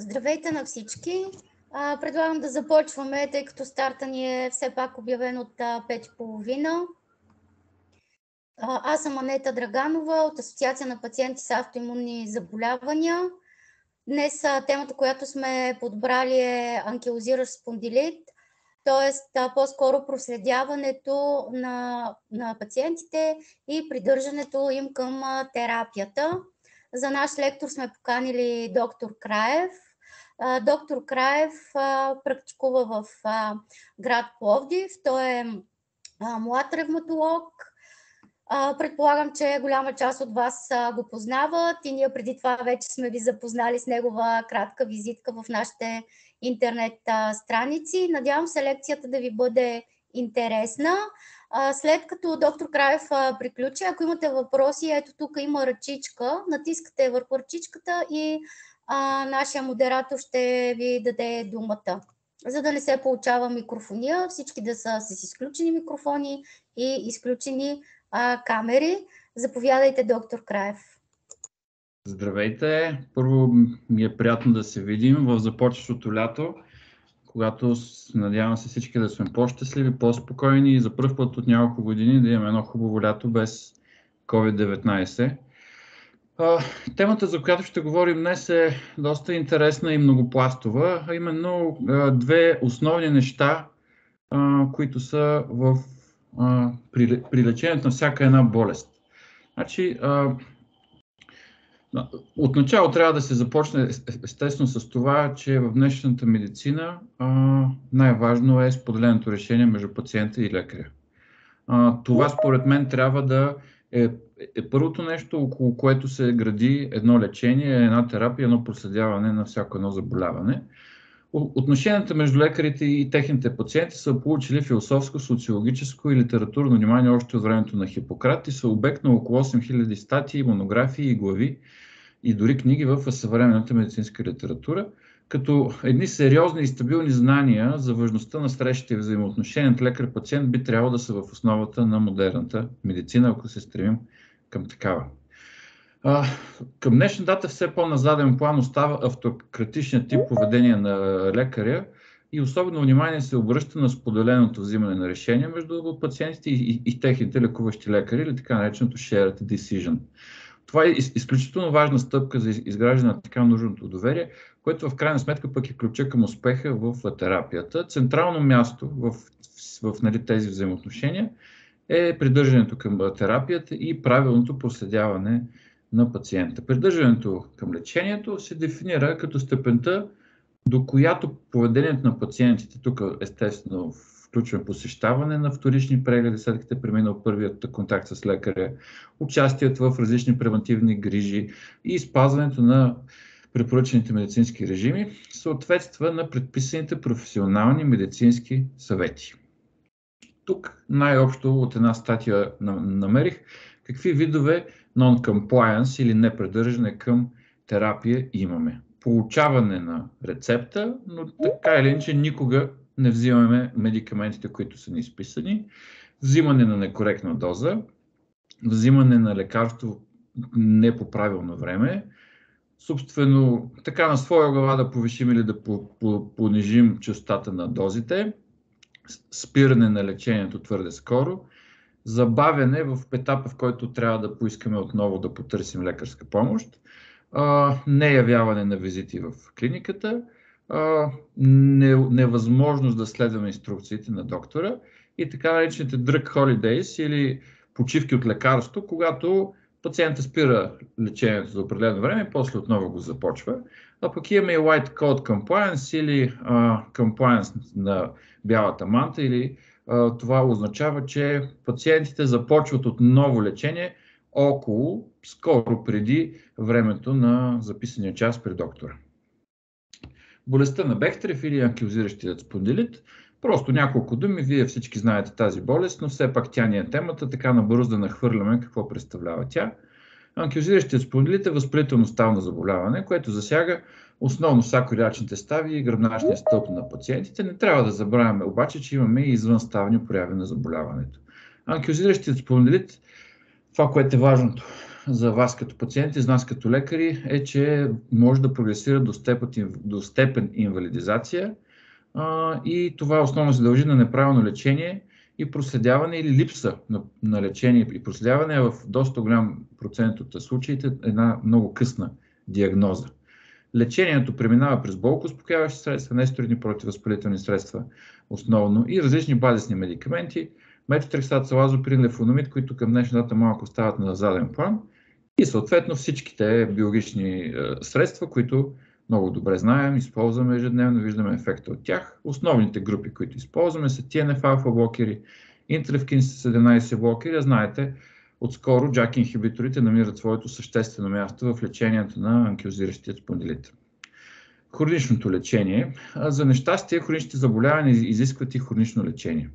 Здравейте на всички! Предлагам да започваме, тъй като старта ни е все пак обявен от 5:30. Аз съм Анета Драганова от Асоциация на пациенти с автоимунни заболявания. Днес темата, която сме подбрали, е анкилозиращ спондилит, т.е. по-скоро проследяването на пациентите и придържането им към терапията. За наш лектор сме поканили доктор Краев. Доктор Краев практикува в град Пловдив. Той е млад ревматолог. Предполагам, че голяма част от вас го познават и ние преди това вече сме ви запознали с негова кратка визитка в нашите интернет страници. Надявам се лекцията да ви бъде интересна. След като доктор Краев приключи, ако имате въпроси, ето тук има ръчичка, натискате върху ръчичката и нашия модератор ще ви даде думата. За да не се получава микрофония, всички да са с изключени микрофони и изключени камери. Заповядайте, доктор Краев. Здравейте! Първо ми е приятно да се видим в започващото лято, когато надявам се всички да сме по-щастливи, по-спокойни и за пръв път от няколко години да имаме едно хубаво лято без COVID-19. Темата, за която ще говорим днес, е доста интересна и многопластова, а именно две основни неща, които са при лечението на всяка една болест. Значи, отначало трябва да се започне естествено с това, че в днешната медицина най-важно е споделеното решение между пациента и лекаря. Това според мен трябва да е първото нещо, около което се гради едно лечение, една терапия, едно проследяване на всяко едно заболяване. Отношенията между лекарите и техните пациенти са получили философско, социологическо и литературно внимание още от времето на Хипократ и са обект на около 8000 статии, монографии и глави и дори книги в съвременната медицинска литература, като едни сериозни и стабилни знания за важността на срещите и взаимоотношенията лекар-пациент би трябвало да са в основата на модерната медицина, ако се стремим към такава. Към днешна дата все по-на заден план остава автократичният тип поведение на лекаря и особено внимание се обръща на споделеното взимане на решения между пациентите и техните лекуващи лекари, или така нареченото shared decision. Това е изключително важна стъпка за изграждане на така нужното доверие, което в крайна сметка пък е ключа към успеха в терапията. Централно място в тези взаимоотношения е придържането към терапията и правилното проследяване на пациента. Придържането към лечението се дефинира като степента, до която поведението на пациентите, тук естествено включваме посещаване на вторични прегледи, след като е преминал първият контакт с лекаря, участието в различни превентивни грижи и спазването на препоръчените медицински режими, съответства на предписаните професионални медицински съвети. Тук най-общо от една статия намерих какви видове non-compliance или непридържане към терапия имаме. Получаване на рецепта, но така или иначе никога не взимаме медикаментите, които са ни изписани, взимане на некоректна доза, взимане на лекарство не по правилно време, собствено така на своя глава да повишим или да понижим честотата на дозите, спиране на лечението твърде скоро, забавяне в етапа, в който трябва да поискаме отново да потърсим лекарска помощ, неявяване на визити в клиниката, невъзможност да следваме инструкциите на доктора и така наречените drug holidays или почивки от лекарство, когато пациентът спира лечението за определено време и после отново го започва. А пък имаме и white coat compliance или compliance на бялата манта или това означава, че пациентите започват отново лечение скоро преди времето на записания час при доктора. Болестта на Бехтерев или анкилозиращият спондилит. Просто няколко думи, вие всички знаете тази болест, но все пак тя ни е темата, така набързо да нахвърляме какво представлява тя. Анкилозиращият спондилит е възпалително ставно заболяване, което засяга основно сакоилиачните стави и гръбначния стълб на пациентите. Не трябва да забравяме обаче, че имаме и извънставни прояви на заболяването. Анкилозиращият спондилит, това, което е важното, за вас като пациенти, за нас като лекари, е, че може да прогресира до степен инвалидизация и това основно се дължи на неправилно лечение и проследяване или липса на лечение и проследяване е в доста голям процент от случаите една много късна диагноза. Лечението преминава през болкоуспокояващи средства, нестероидни противовъзпалителни средства основно и различни базисни медикаменти, метотрексат, лазоприн, лефономид, които към днешна дата малко стават на заден план и съответно всичките биологични средства, които много добре знаем, използваме ежедневно, виждаме ефекта от тях. Основните групи, които използваме са TNF-алфа блокери, интерлевкин 17 блокери, знаете, отскоро JAK инхибиторите намират своето съществено място в лечението на анкилозиращия спондилит. Хроничното лечение. За нещастие, хроничните заболявания изискват и хронично лечение.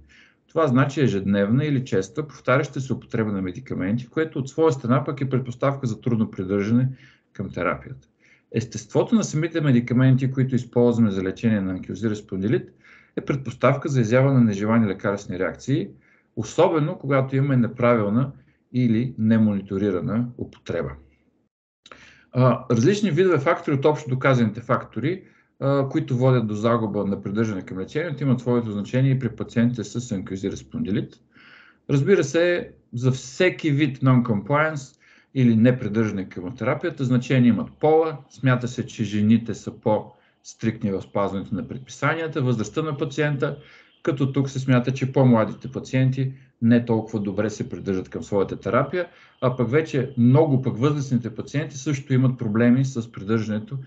Това значи ежедневна или честа повтаряща се употреба на медикаменти, което от своя страна пък е предпоставка за трудно придържане към терапията. Естеството на самите медикаменти, които използваме за лечение на анкилозиращ спондилит, е предпоставка за изява на нежелани лекарствени реакции, особено когато имаме неправилна или немониторирана употреба. Различни видове фактори от общо доказаните фактори, които водят до загуба на придържане към лечението, имат своето значение и при пациентите с анкилозиращ спондилит. Разбира се, за всеки вид non-compliance или непридържане към терапията, значение имат пола. Смята се, че жените са по-стриктни в спазването на предписанията, възрастта на пациента, като тук се смята, че по-младите пациенти не толкова добре се придържат към своята терапия, а пък вече много възрастните пациенти също имат проблеми с придържането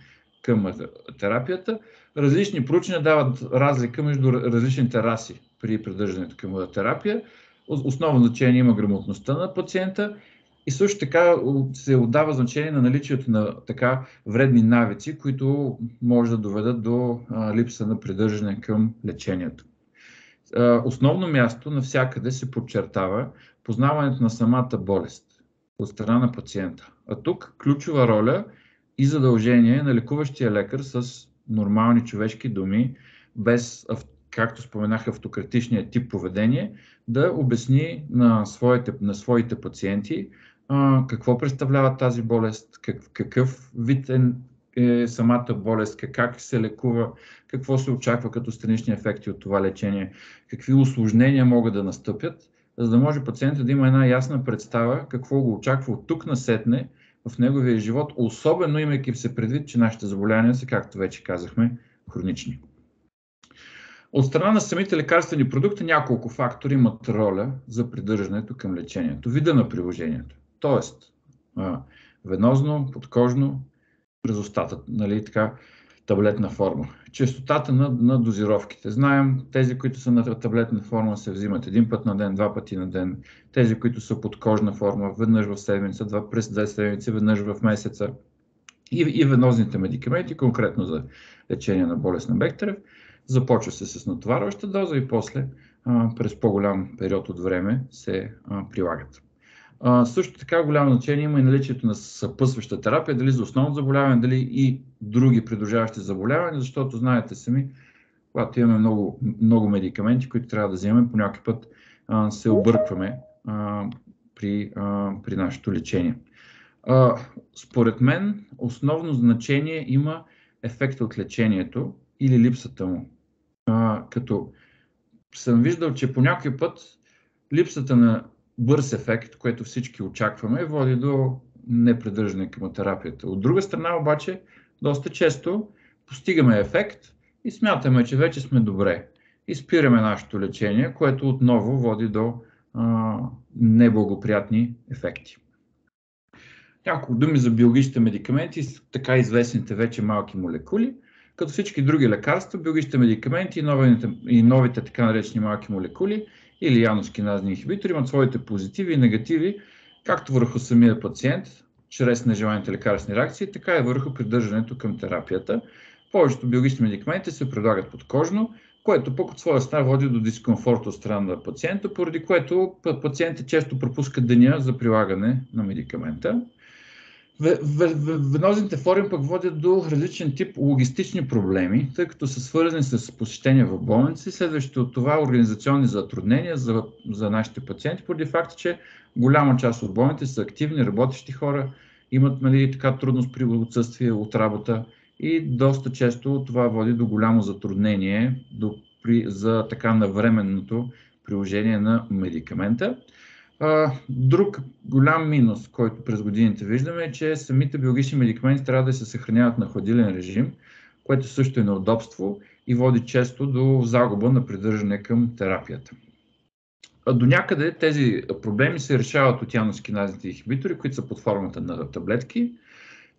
към терапията. Различни проучвания дават разлика между различните раси при придържането към терапия. Основно значение има грамотността на пациента и също така се отдава значение на наличието на така вредни навици, които може да доведат до липса на придържане към лечението. Основно място навсякъде се подчертава познаването на самата болест от страна на пациента. А тук ключова роля и задължение на лекуващия лекар с нормални човешки думи, без, както споменах, автократичния тип поведение, да обясни на своите пациенти какво представлява тази болест, какъв вид е самата болест, как се лекува, какво се очаква като странични ефекти от това лечение, какви усложнения могат да настъпят, за да може пациентът да има една ясна представа какво го очаква от тук насетне в неговия живот, особено имайки се предвид, че нашите заболявания са, както вече казахме, хронични. От страна на самите лекарствени продукти няколко фактори имат роля за придържането към лечението. Вида на приложението, т.е. венозно, подкожно, през устата, нали, така, таблетна форма. Честотата на дозировките. Знаем, тези, които са на таблетна форма, се взимат един път на ден, два пъти на ден. Тези, които са подкожна форма, веднъж в седмица, през 2 седмици, веднъж в месеца. И венозните медикаменти, конкретно за лечение на болест на Бехтерев, започва се с натоварваща доза и после през по-голям период от време се прилагат. Също така голямо значение има и наличието на съпътстваща терапия, дали за основно заболяване, дали и други придружаващи заболявания, защото знаете сами, когато имаме много медикаменти, които трябва да вземем, по някакъв път се объркваме при нашето лечение. Според мен основно значение има ефекта от лечението или липсата му. Като съм виждал, че по някакъв път липсата на бърз ефект, което всички очакваме, води до непридържане към терапията. От друга страна обаче, доста често постигаме ефект и смятаме, че вече сме добре. И спираме нашето лечение, което отново води до неблагоприятни ефекти. Няколко думи за биологичните медикаменти, така известните вече малки молекули. Като всички други лекарства, биологичните медикаменти и новите така наречени малки молекули или янускиназни инхибитори имат своите позитиви и негативи, както върху самия пациент, чрез нежеланите лекарствени реакции, така и върху придържането към терапията. Повечето биологични медикаменти се предлагат подкожно, което пък от своя страна води до дискомфорт от страна на пациента, поради което пациентите често пропускат деня за прилагане на медикамента. Венозните форми пък водят до различен тип логистични проблеми, тъй като са свързани с посещения в болници, следващите от това организационни затруднения за нашите пациенти, поради факта, че голяма част от болните са активни, работещи хора, имат така трудност при отсъствие от работа и доста често това води до голямо затруднение за така навременното приложение на медикамента. Друг голям минус, който през годините виждаме, е, че самите биологични медикаменти трябва да се съхраняват на хладилен режим, което също е неудобство и води често до загуба на придържане към терапията. До някъде тези проблеми се решават от янускиназните инхибитори, които са под формата на таблетки.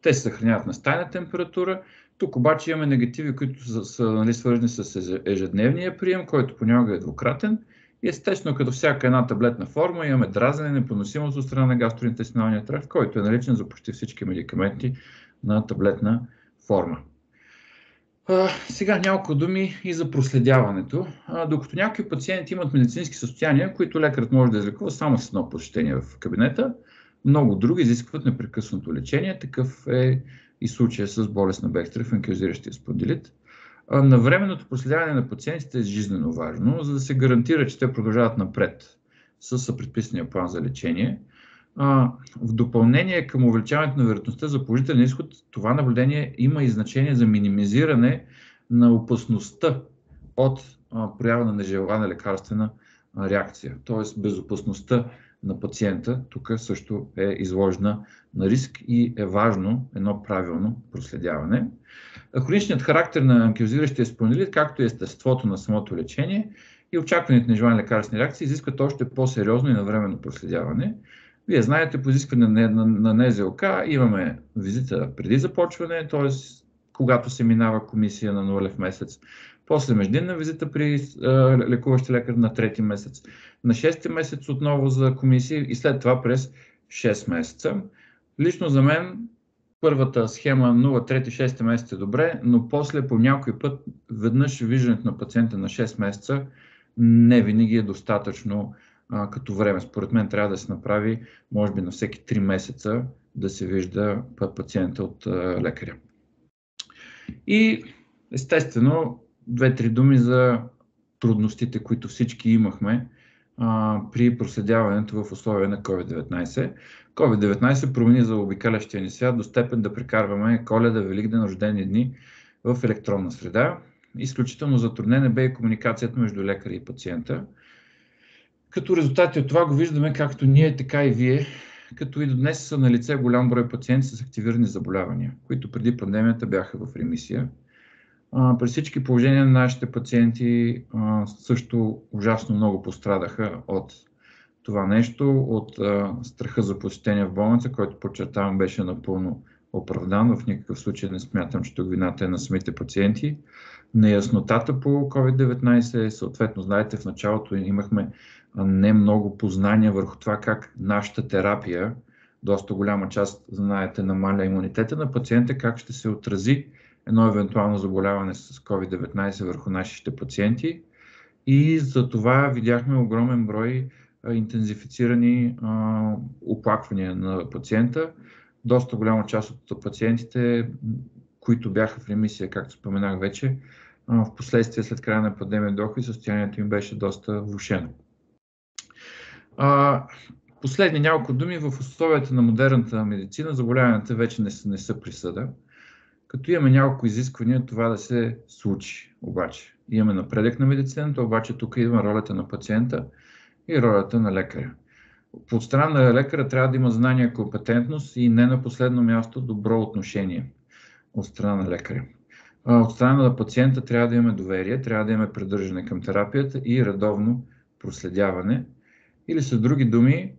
Те се съхраняват на стайна температура. Тук обаче имаме негативи, които са свързани с ежедневния прием, който понякога е двукратен. И естествено, като всяка една таблетна форма, имаме дразнене, непоносимост от страна на гастроинтестиналния тракт, който е наличен за почти всички медикаменти на таблетна форма. Сега няколко думи и за проследяването. Докато някои пациенти имат медицински състояния, които лекарът може да излекува само с едно посещение в кабинета, много други изискват непрекъснато лечение. Такъв е и случая с болест на Бехтер в анкилозиращия спондилит. Навременното проследяване на пациентите е жизнено важно, за да се гарантира, че те продължават напред с предписания план за лечение. В допълнение към увеличаването на вероятността за положителен изход, това наблюдение има и значение за минимизиране на опасността от проява на нежелана лекарствена реакция. Т.е. безопасността на пациента тук също е изложена на риск и е важно едно правилно проследяване. Хроничният характер на анкилозиращия спондилит, както и естеството на самото лечение и очакваните нежелани лекарствени реакции изискват още по-сериозно и навременно проследяване. Вие знаете, по изискване на НЗОК имаме визита преди започване, т.е. когато се минава комисия на нулев месец, после междинна визита при лекуващи лекар на 3-ти месец, на 6-ти месец отново за комисия и след това през 6 месеца. Лично за мен първата схема 0, 3, 6 месец е добре, но после по някой път веднъж виждането на пациента на 6 месеца не винаги е достатъчно като време. Според мен трябва да се направи, може би на всеки 3 месеца да се вижда пациента от лекаря. И естествено 2-3 думи за трудностите, които всички имахме при проследяването в условия на COVID-19. COVID-19 промени за обикалящия ни свят до степен да прекарваме Коледа, Великден, рождени дни в електронна среда. Изключително затруднена бе и комуникацията между лекаря и пациента. Като резултати от това го виждаме както ние, така и вие, като и до днес са на лице голям брой пациенти с активирани заболявания, които преди пандемията бяха в ремисия. При всички положения на нашите пациенти също ужасно много пострадаха от това нещо, от страха за посещение в болница, който подчертавам беше напълно оправдан. В никакъв случай не смятам, че тук вината е на самите пациенти. Неяснотата по COVID-19, съответно, знаете, в началото имахме не много познания върху това как нашата терапия, доста голяма част, знаете, намаля имунитета на пациента, как ще се отрази едно евентуално заболяване с COVID-19 върху нашите пациенти. И за това видяхме огромен брой интензифицирани оплаквания на пациента. Доста голяма част от пациентите, които бяха в ремисия, както споменах вече, в последствие след края на пандемия доходи, състоянието им беше доста влошено. Последни няколко думи. В условията на модерната медицина заболяванията вече не са присъда. Като имаме няколко изисквания това да се случи. Обаче имаме напредък на медицината, обаче тук идва ролята на пациента и ролята на лекаря. От страна на лекаря трябва да има знания, компетентност и не на последно място добро отношение от страна на лекаря. От страна на пациента трябва да имаме доверие, трябва да имаме придържане към терапията и редовно проследяване. Или с други думи,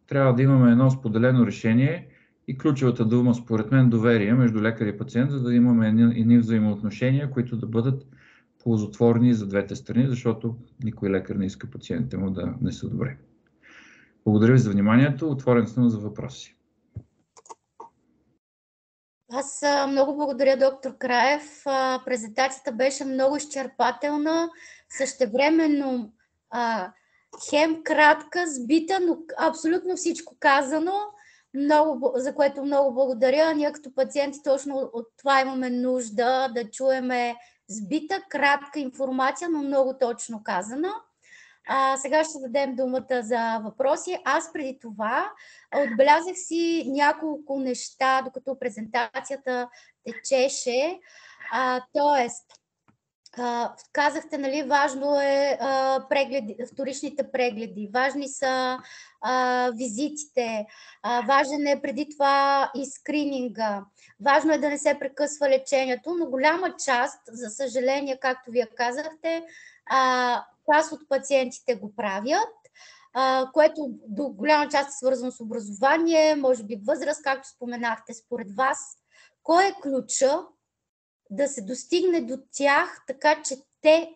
трябва да имаме едно споделено решение и ключовата дума, според мен, доверие между лекар и пациент, за да имаме едни взаимоотношения, които да бъдат ползотворни за двете страни, защото никой лекар не иска пациентите му да не са добре. Благодаря ви за вниманието. Отворен съм за въпроси. Аз много благодаря, доктор Краев. Презентацията беше много изчерпателна, същевременно хем кратка, сбита, но абсолютно всичко казано. за което много благодаря. Ние като пациенти точно от това имаме нужда, да чуеме сбита, кратка информация, но много точно казана. Сега ще дадем думата за въпроси. Аз преди това отбелязах си няколко неща, докато презентацията течеше. Тоест, казахте, нали, важно е вторичните прегледи, важни са визитите, важен е преди това и скрининга, важно е да не се прекъсва лечението, но голяма част, за съжаление, както вие казахте, част от пациентите го правят, което до голяма част е свързано с образование, може би възраст, както споменахте. Според вас, кой е ключа да се достигне до тях, така че те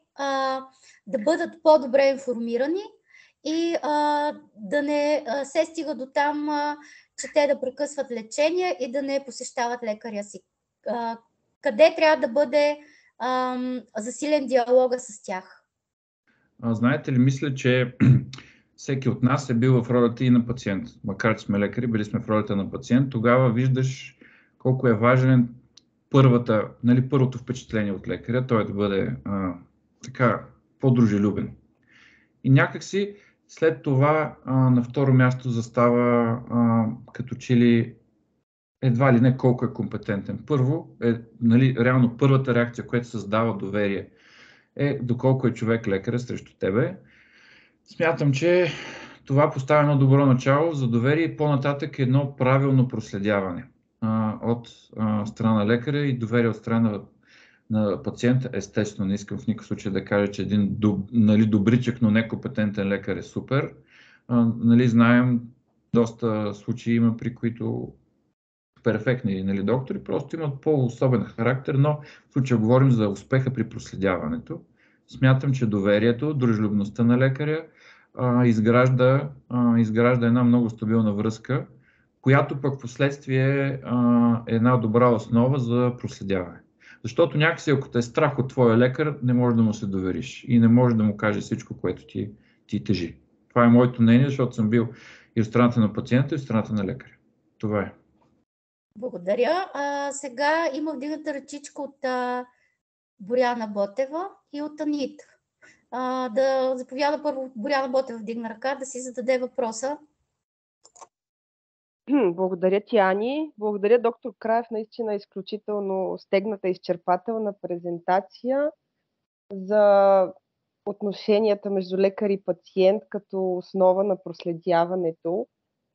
да бъдат по-добре информирани и да не се стига до там, че те да прекъсват лечение и да не посещават лекаря си? Къде трябва да бъде засилен диалога с тях? Знаете ли, мисля, че всеки от нас е бил в ролята и на пациент. Макар че сме лекари, били сме в ролята на пациент, тогава виждаш колко е важен първото впечатление от лекаря, той да бъде така по-дружелюбен. И някакси след това на второ място застава като че ли едва ли не колко е компетентен. Първо е, нали, реално първата реакция, която създава доверие, е доколко е човек лекаря срещу тебе. Смятам, че това поставя едно добро начало за доверие и по-нататък едно правилно проследяване от страна на лекаря и доверие от страна на пациента. Естествено, не искам в никакъв случай да кажа, че един добричък, но некомпетентен лекар е супер. Знаем, доста случаи има, при които перфектни доктори просто имат по-особен характер, но в случая говорим за успеха при проследяването. Смятам, че доверието, дружелюбността на лекаря изгражда една много стабилна връзка, която пък в последствие е една добра основа за проследяване. Защото някакси, ако те е страх от твоя лекар, не можеш да му се довериш и не можеш да му кажеш всичко, което ти тежи. Това е моето мнение, защото съм бил и от страната на пациента, и от страната на лекаря. Това е. Благодаря. Сега има вдигната ръчичка от Боряна Ботева и от Анита. Да заповяда първо Боряна Ботева вдигна ръка, да си зададе въпроса. Благодаря ти, Ани. Благодаря, доктор Краев. Наистина изключително стегната и изчерпателна презентация за отношенията между лекар и пациент като основа на проследяването.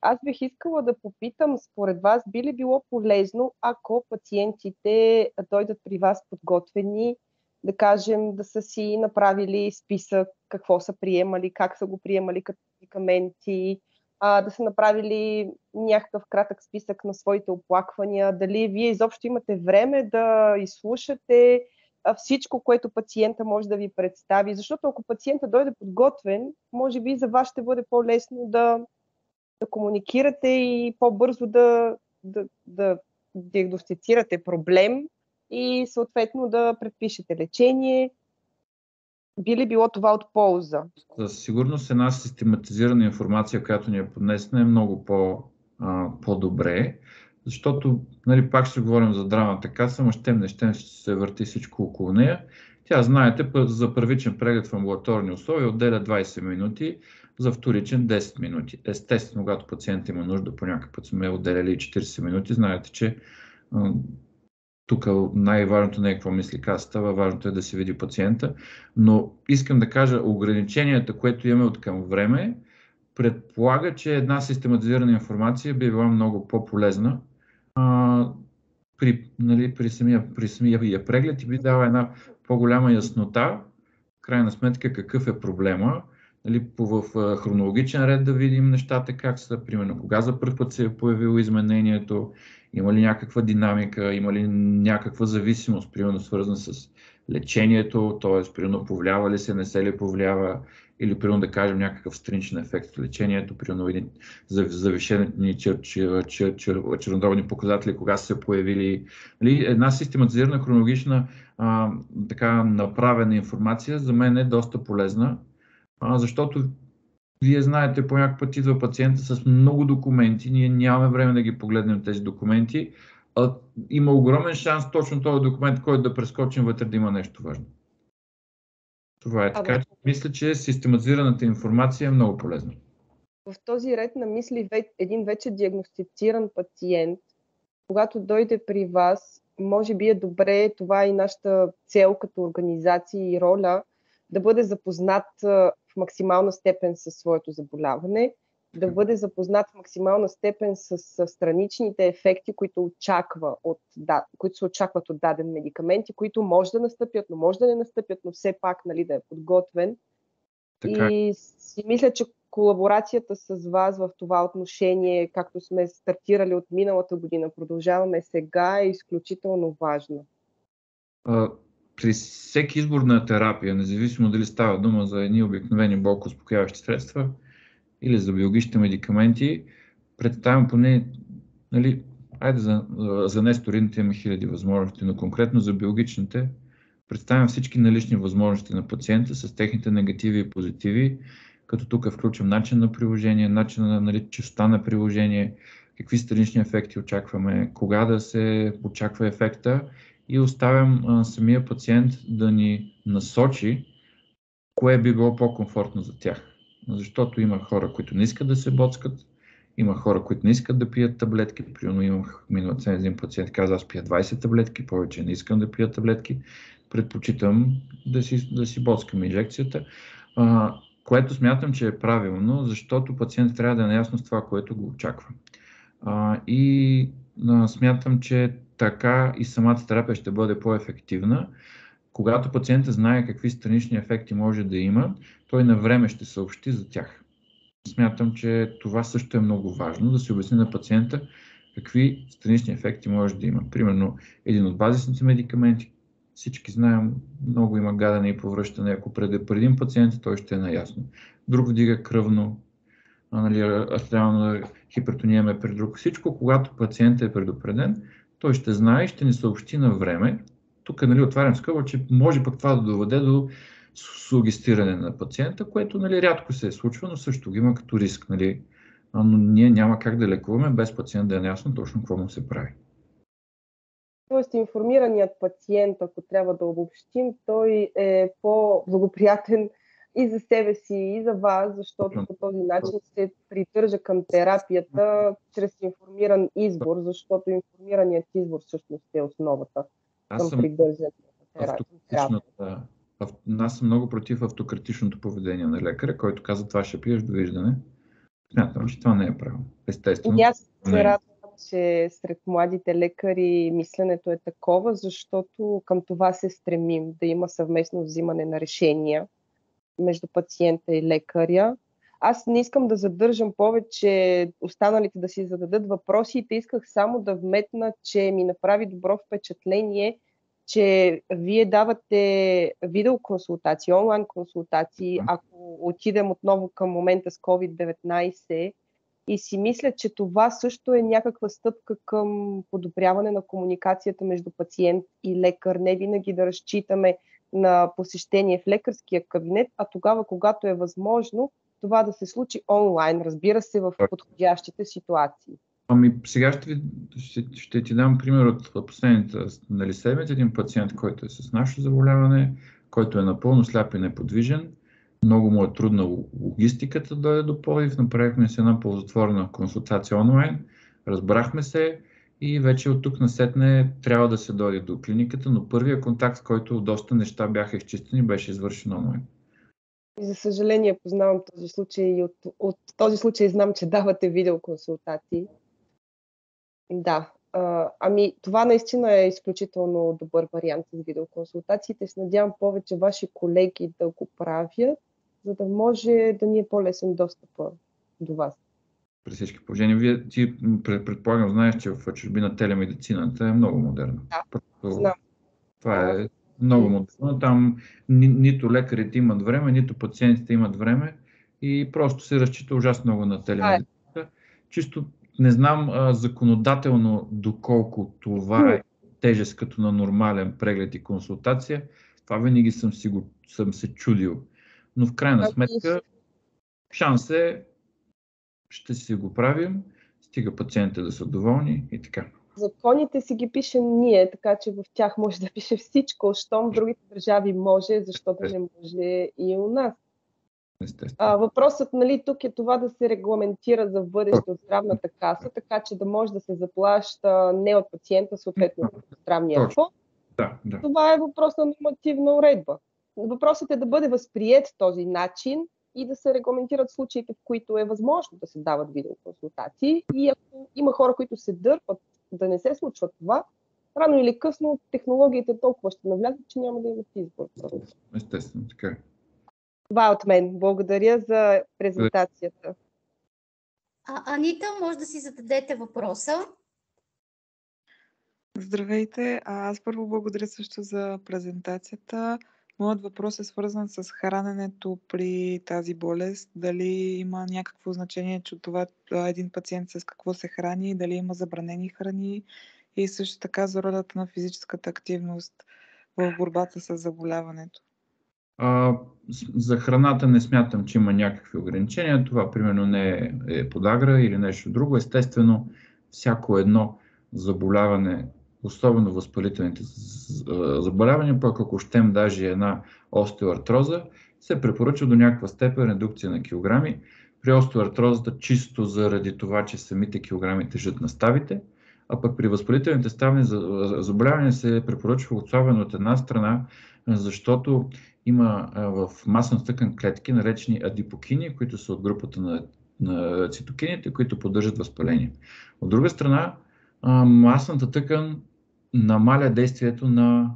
Аз бих искала да попитам, според вас, би ли било полезно, ако пациентите дойдат при вас подготвени, да кажем, да са си направили списък, какво са приемали, как са го приемали като медикаменти, да са направили някакъв кратък списък на своите оплаквания, дали вие изобщо имате време да изслушате всичко, което пациента може да ви представи, защото ако пациента дойде подготвен, може би за вас ще бъде по-лесно да комуникирате и по-бързо да диагностицирате проблем и съответно да предпишете лечение. Би ли било това от полза? Със сигурност една систематизирана информация, която ни е поднесена, е много по-добре, защото пак ще говорим за здравната каса, но щем ще се върти всичко около нея. Тя, знаете, за първичен преглед в амбулаторни условия отделя 20 минути, за вторичен 10 минути. Естествено, когато пациент има нужда, по някакъв път сме отделяли 40 минути, знаете, че тук най-важното не е какво мисли касата, важното е да се види пациента, но искам да кажа, ограниченията, което имаме от към време, предполага, че една систематизирана информация би била много по-полезна при самия преглед и би дала една по-голяма яснота, в крайна сметка какъв е проблема, в хронологичен ред да видим нещата как са, примерно кога за първ път се е появило изменението, има ли някаква динамика, има ли някаква зависимост, примерно свързана с лечението, т.е. примерно повлиява ли се, не се ли повлиява, или примерно да кажем някакъв страничен ефект от лечението, примерно завишени чернодробни показатели, кога са се появили. Една систематизирана, хронологична, така направена информация за мен е доста полезна, защото Вие знаете, по някакъв път идва пациента с много документи, ние нямаме време да ги погледнем тези документи, а има огромен шанс точно този документ, който да прескочим вътре, да има нещо важно. Това е така, че мисля, че систематизираната информация е много полезна. В този ред на мисли един вече диагностициран пациент, когато дойде при вас, може би е добре, това е и нашата цел като организация и роля, да бъде запознат в максимална степен със своето заболяване, да бъде запознат в максимална степен с страничните ефекти, които се очакват от даден медикамент, които може да настъпят, но може да не настъпят, но все пак да е подготвен. Така. И си мисля, че колаборацията с вас в това отношение, както сме стартирали от миналата година, продължаваме сега, е изключително важно. При всеки избор на терапия, независимо дали става дума за едни обикновени болкоуспокояващи средства или за биологичните медикаменти, представям поне, за несторидните имаме хиляди възможности, но конкретно за биологичните представям всички налични възможности на пациента с техните негативи и позитиви, като тук включвам начин на приложение, начин на честота на приложение, какви странични ефекти очакваме, кога да се очаква ефекта и оставям самия пациент да ни насочи кое би било по-комфортно за тях. Защото има хора, които не искат да се боцкат, има хора, които не искат да пият таблетки. Примерно имах миналата седмица един пациент, каза, аз пия 20 таблетки, повече не искам да пия таблетки, предпочитам да си боцкам инжекцията, което смятам, че е правилно, защото пациент трябва да е наясно с това, което го очаква. Смятам, че така и самата терапия ще бъде по-ефективна. Когато пациентът знае какви странични ефекти може да има, той на време ще съобщи за тях. Смятам, че това също е много важно, да се обясни на пациента какви странични ефекти може да има. Примерно, един от базисните медикаменти, всички знаем, много има гадане и повръщане. Ако преди един пациент, той ще е наясно. Друг вдига кръвно, артериална хипертония ме при друг. Всичко, когато пациентът е предупреден, той ще знае и ще ни съобщи на време. Тук отварям скоба, че може пък това да доведе до сугестиране на пациента, което рядко се случва, но също го има като риск. Но ние няма как да лекуваме без пациент да е наясно точно какво му се прави. Тоест информираният пациент, ако трябва да обобщим, той е по-благоприятен и за себе си, и за вас, защото по този начин се придържа към терапията чрез информиран избор, защото информираният избор всъщност е основата към придържането на терапията. Аз съм много против автократичното поведение на лекаря, който казва, това ще пиеш, довиждане. Смятам, че това не е правилно. Естествено. И аз се радвам, че сред младите лекари мисленето е такова, защото към това се стремим, да има съвместно взимане на решения между пациента и лекаря. Аз не искам да задържам повече останалите да си зададат въпросите. Исках само да вметна, че ми направи добро впечатление, че вие давате видеоконсултации, онлайн консултации, ако отидем отново към момента с COVID-19, и си мисля, че това също е някаква стъпка към подобряване на комуникацията между пациент и лекар. Не винаги да разчитаме на посещение в лекарския кабинет, а тогава, когато е възможно, това да се случи онлайн, разбира се, в подходящите ситуации. Сега ще ти дам пример от последните седмици. Един пациент, който е с наше заболяване, който е напълно сляп и неподвижен. Много му е трудна логистиката да дойде до Пловдив. Направихме си една ползотворна консултация онлайн. Разбрахме се и вече от тук насетне трябва да се дойде до клиниката, но първия контакт, с който доста неща бяха изчистени, беше извършен онлайн. И за съжаление познавам този случай и от този случай знам, че давате видеоконсултации. Да. Това наистина е изключително добър вариант с видеоконсултациите. Се надявам повече ваши колеги да го правят, за да може да ни е по-лесен достъпа до вас. При всички положения. Ти предполагам, знаеш, че в чужбина телемедицината е много модерна. Да, знам. Това е много модерно. Там нито лекарите имат време, нито пациентите имат време и просто се разчита ужасно много на телемедицината. Чисто не знам законодателно доколко това е тежест като на нормален преглед и консултация. Това винаги съм се чудил. Но в крайна сметка Шанс е, ще си го правим, стига пациентите да са доволни и така. Законите си ги пишем ние, така че в тях може да пише всичко. Щом в другите държави може, защо да не може и у нас. Въпросът, нали, тук е това да се регламентира за бъдеще от здравната каса, така че да може да се заплаща не от пациента, съответно от здравния фонд. Да. Това е въпрос на нормативна уредба. Въпросът е да бъде възприет този начин и да се регламентират случаите, в които е възможно да се дават видеоконсултации. И ако има хора, които се дърпат да не се случва това, рано или късно технологиите толкова ще навлязат, че няма да имат избор. Естествено, така. Това е от мен. Благодаря за презентацията. Анита, може да си зададете въпроса. Здравейте! Аз първо благодаря също за презентацията. Моят въпрос е свързан с храненето при тази болест. Дали има някакво значение, че това един пациент с какво се храни, дали има забранени храни и също така за ролята на физическата активност в борбата с заболяването. За храната не смятам, че има някакви ограничения. Това примерно не е подагра или нещо друго. Естествено, всяко едно заболяване, особено възпалителните заболявания, пък ако щем даже една остеоартроза, се препоръчва до някаква степен редукция на килограми. При остеоартрозата чисто заради това, че самите килограми тежат на ставите, а пък при възпалителните ставни заболявания се препоръчва особено от една страна, защото има в масната тъкан клетки, наречени адипокини, които са от групата на цитокините, които поддържат възпаление. От друга страна, масната тъкан намаля действието на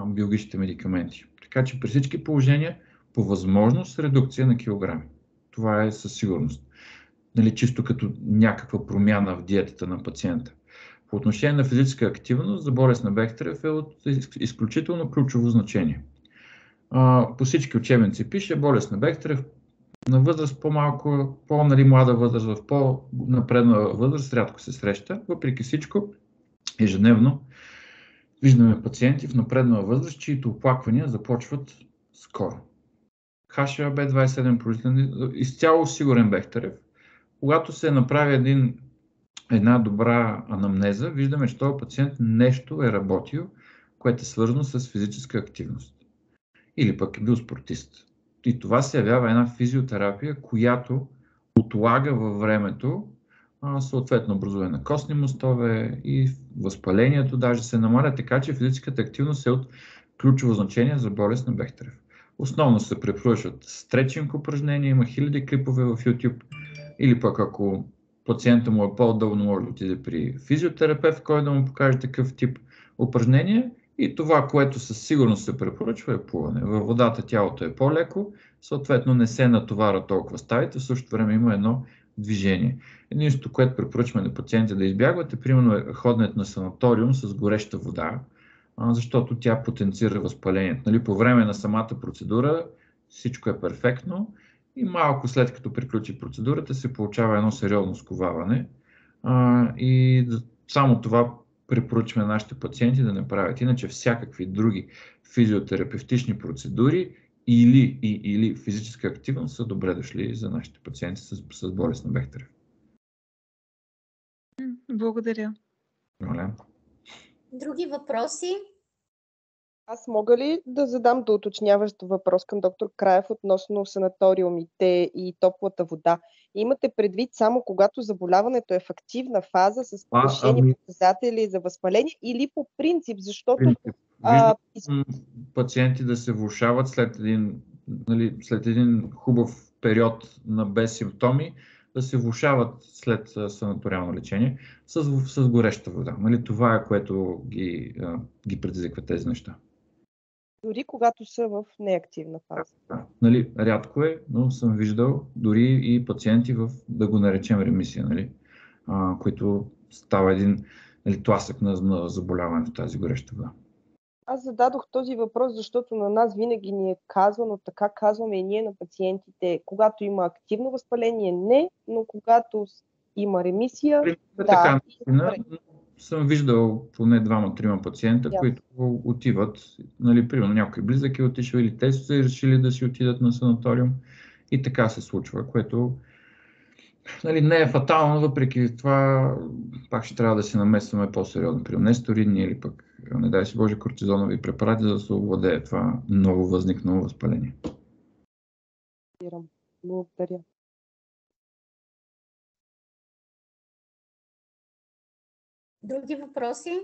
биологичните медикаменти. Така че при всички положения, по възможност, редукция на килограми. Това е със сигурност. Нали, чисто като някаква промяна в диетата на пациента. По отношение на физическа активност, за болест на Бехтерев е от изключително ключово значение. По всички учебници пише, болест на Бехтерев на възраст по-малко, по-млада възраст, в по-напредна възраст рядко се среща. Въпреки всичко, ежедневно виждаме пациенти в напреднала възраст, чието оплаквания започват скоро. HbA27 производител, изцяло сигурен Бехтерев. Когато се направи една добра анамнеза, виждаме, че този пациент нещо е работил, което е свързано с физическа активност. Или пък е бил спортист. И това се явява една физиотерапия, която отлага във времето съответно образуване на костни мостове и възпалението даже се намаля, така че физическата активност е от ключово значение за болест на Бехтерев. Основно се препоръчват стретчинг упражнения, има хиляди клипове в YouTube, или пък ако пациента му е по-удобно, може да отиде при физиотерапевт, който да му покаже такъв тип упражнения. И това, което със сигурност се препоръчва, е плуване. Във водата тялото е по-леко, съответно не се натоваря толкова ставите, в същото време има едно движение. Единството, което препоръчваме на пациентите да избягват, е примерно ходенето на санаториум с гореща вода, защото тя потенцира възпалението. Нали, по време на самата процедура всичко е перфектно и малко след като приключи процедурата се получава едно сериозно сковаване и само това препоръчваме нашите пациенти да не правят. Иначе всякакви други физиотерапевтични процедури или физическа активност са добре дошли за нашите пациенти с болест на Бехтерев. Благодаря. Други въпроси? Аз мога ли да задам доуточняващ въпрос към доктор Краев относно санаториумите и топлата вода? Имате предвид само когато заболяването е в активна фаза с повишени показатели за възпаление или по принцип, защото... Виждам пациенти да се влошават след един хубав период на без симптоми, да се влошават след санаториално лечение с гореща вода. Нали, това е което ги предизвиква тези неща. Дори когато са в неактивна фаза. Да. Нали, рядко е, но съм виждал дори и пациенти да го наречем ремисия, нали, които става един тласък на заболяване в тази гореща вода. Аз зададох този въпрос, защото на нас винаги ни е казвано, така казваме и ние на пациентите, когато има активно възпаление, не, но когато има ремисия, така, съм виждал поне 2-3 пациента, които отиват, нали, примерно някой близък е отишъл или те са решили да си отидат на санаториум И така се случва, което нали, не е фатално, но въпреки това пак ще трябва да се намесваме по-сериозно при нестероидни или пък, не дай си Боже, кортизонови препарати, за да се овладее това ново възникнало възпаление. Благодаря. Други въпроси?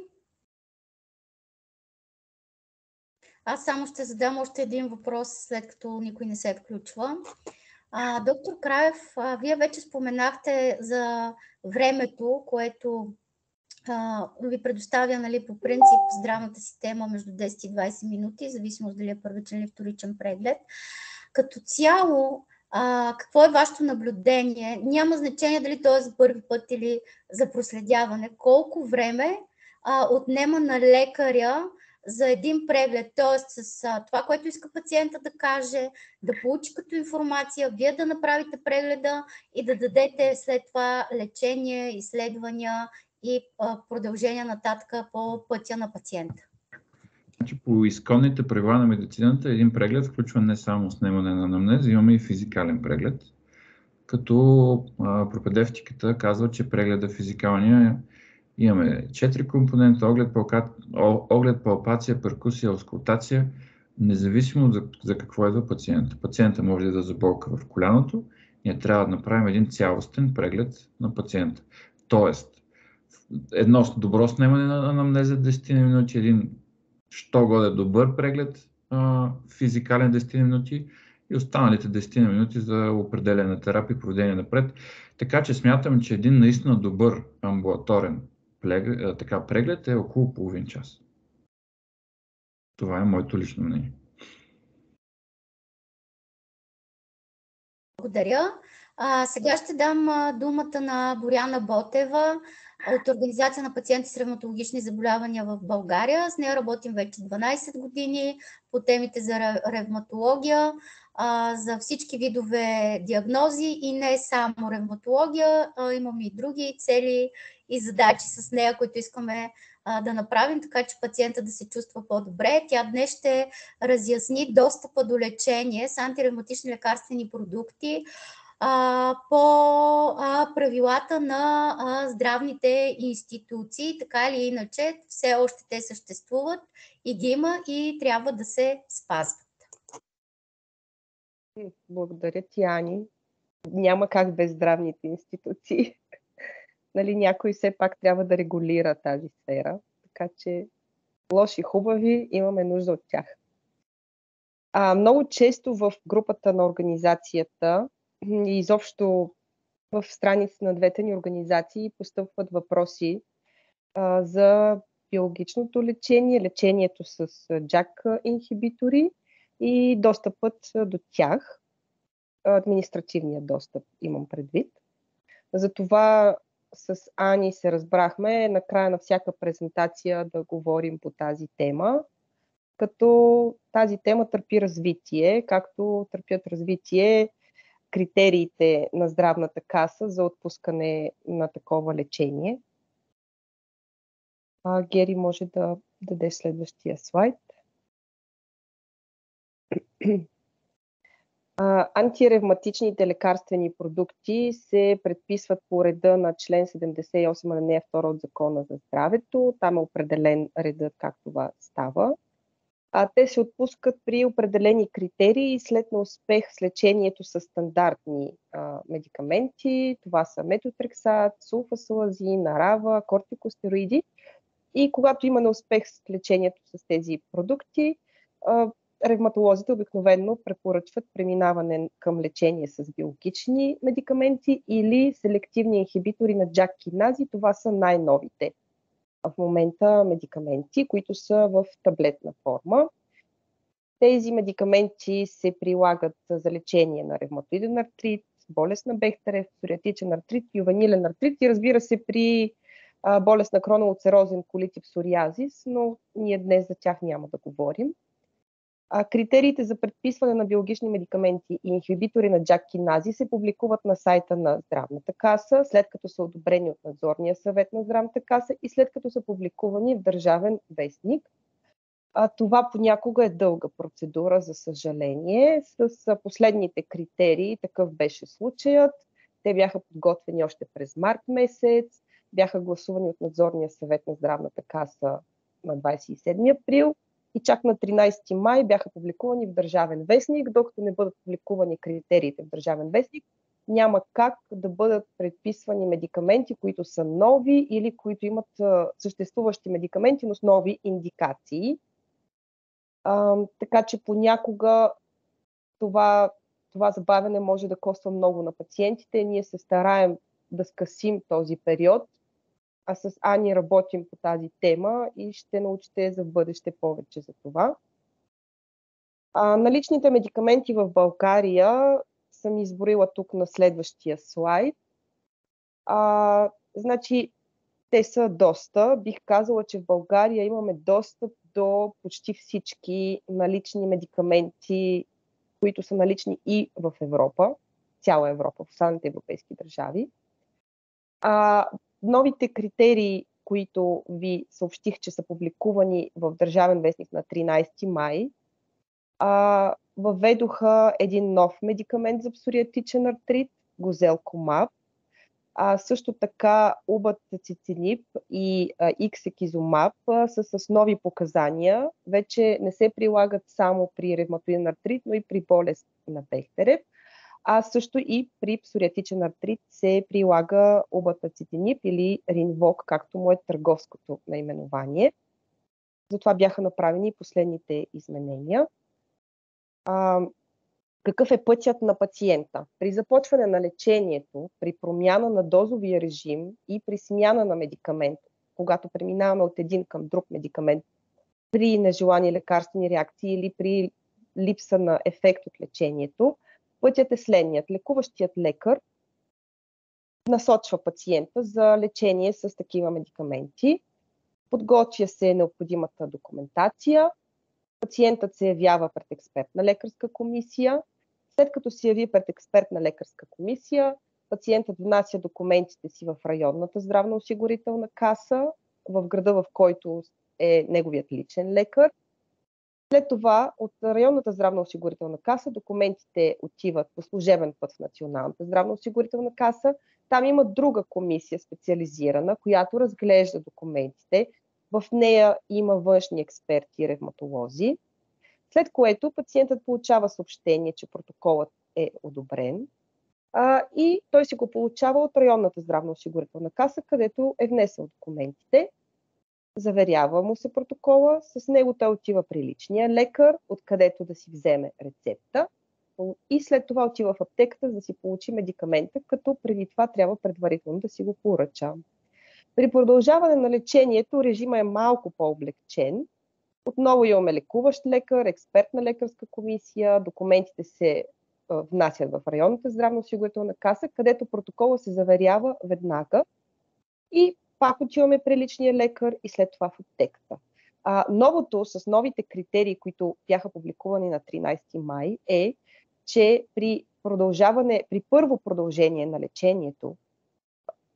Аз само ще задам още един въпрос, след като никой не се включва. Доктор Краев, вие вече споменахте за времето, което ви предоставя, нали, по принцип здравната система между 10 и 20 минути, зависимост дали е първичен или вторичен преглед. Като цяло, какво е вашето наблюдение? Няма значение дали то е за първи път или за проследяване. Колко време отнема на лекаря за един преглед, т.е. с това, което иска пациента да каже, да получи като информация, вие да направите прегледа и да дадете след това лечение, изследвания и продължение нататък по пътя на пациента. Значи, по изконните правила на медицината един преглед включва не само снемане на анамнеза, имаме и физикален преглед, като пропедевтиката казва, че прегледа физикалния имаме 4 компонента: оглед, палпация, перкусия, аускултация, независимо за какво идва пациента. Пациента може да заболка в коляното, ние трябва да направим един цялостен преглед на пациента. Тоест, едно добро снемане на анамнеза 10 минути, един що годе добър преглед, физикален 10 минути и останалите 10 минути за определяне на терапия и проведение напред. Така че смятам, че един наистина добър амбулаторен преглед е около половин час. Това е моето лично мнение. Благодаря. Сега ще дам думата на Боряна Ботева от Организация на пациенти с ревматологични заболявания в България. С нея работим вече 12 години по темите за ревматология, за всички видове диагнози и не само ревматология. Имаме и други цели и задачи с нея, които искаме да направим, така че пациента да се чувства по-добре. Тя днес ще разясни достъпа до лечение с антиревматични лекарствени продукти по правилата на здравните институции. Така или иначе, все още те съществуват и ги има и трябва да се спазват. Благодаря ти, Ани. Няма как без здравните институции. Нали, някой все пак трябва да регулира тази сфера, така че лоши, хубави, имаме нужда от тях. Много често в групата на организацията и изобщо в страниците на двете ни организации постъпват въпроси за биологичното лечение, лечението с JAK инхибитори и достъпът до тях, административния достъп имам предвид. Затова с Ани се разбрахме на края на всяка презентация да говорим по тази тема, като тази тема търпи развитие, както търпят развитие критериите на здравната каса за отпускане на такова лечение. Гери може да даде следващия слайд. Антиревматичните лекарствени продукти се предписват по реда на член 78 алинея 2 от Закона за здравето. Там е определен редът как това става. Те се отпускат при определени критерии след неуспех с лечението с стандартни медикаменти. Това са метотрексат, сулфасалазин, арава, кортикостероиди. И когато има неуспех с лечението с тези продукти, ревматолозите обикновено препоръчват преминаване към лечение с биологични медикаменти или селективни инхибитори на JAK кинази. Това са най-новите в момента медикаменти, които са в таблетна форма. Тези медикаменти се прилагат за лечение на ревматоиден артрит, болест на Бехтерев, псориатичен артрит, ювенилен артрит и разбира се при болест на хронолуцерозен колит и псориазис, но ние днес за тях няма да говорим. Критериите за предписване на биологични медикаменти и инхибитори на JAK кинази се публикуват на сайта на Здравната каса, след като са одобрени от Надзорния съвет на Здравната каса и след като са публикувани в Държавен вестник. Това понякога е дълга процедура, за съжаление. С последните критерии такъв беше случаят. Те бяха подготвени още през март месец, бяха гласувани от Надзорния съвет на Здравната каса на 27 април и чак на 13 май бяха публикувани в Държавен вестник. Докато не бъдат публикувани критериите в Държавен вестник, няма как да бъдат предписвани медикаменти, които са нови или които имат съществуващи медикаменти, но с нови индикации. Така че понякога това забавяне може да коства много на пациентите. Ние се стараем да скъсим този период, а с Ани работим по тази тема и ще научите за бъдеще повече за това. Наличните медикаменти в България съм изброила тук на следващия слайд. Значи, те са доста. Бих казала, че в България имаме достъп до почти всички налични медикаменти, които са налични и в Европа, цяла Европа, в останалите европейски държави. Новите критерии, които ви съобщих, че са публикувани в Държавен вестник на 13 май, въведоха един нов медикамент за псориатичен артрит, Гозелкомаб. Също така Убацициниб и Иксекизумаб са с нови показания. Вече не се прилагат само при ревматоиден артрит, но и при болест на Бехтерев. Също и при псориатичен артрит се прилага Убацициниб или Ринвок, както му е търговското наименование. Затова бяха направени последните изменения. Какъв е пътят на пациента? При започване на лечението, при промяна на дозовия режим и при смяна на медикамент, когато преминаваме от един към друг медикамент, при нежелани лекарствени реакции или при липса на ефект от лечението, пътят е следният. Лекуващият лекар насочва пациента за лечение с такива медикаменти, подготвя се необходимата документация, пациентът се явява пред експертна лекарска комисия. След като се яви пред експертна лекарска комисия, пациентът внася документите си в районната здравноосигурителна каса, в града, в който е неговият личен лекар. След това от районната здравноосигурителна каса документите отиват по служебен път в Националната здравноосигурителна каса. Там има друга комисия специализирана, която разглежда документите. В нея има външни експерти и ревматолози, след което пациентът получава съобщение, че протоколът е одобрен и той си го получава от районната здравноосигурителна каса, където е внесъл документите. Заверява му се протокола, с него той отива при личния лекар, откъдето да си вземе рецепта и след това отива в аптеката, за да си получи медикамента, като преди това трябва предварително да си го поръча. При продължаване на лечението режима е малко по-облегчен. Отново имаме лекуващ лекар, експертна лекарска комисия, документите се внасят в районната здравноосигурителна каса, където протокола се заверява веднага и пак отиваме при личния лекар и след това в аптеката. Новото с новите критерии, които бяха публикувани на 13 май е, че при първо продължение на лечението,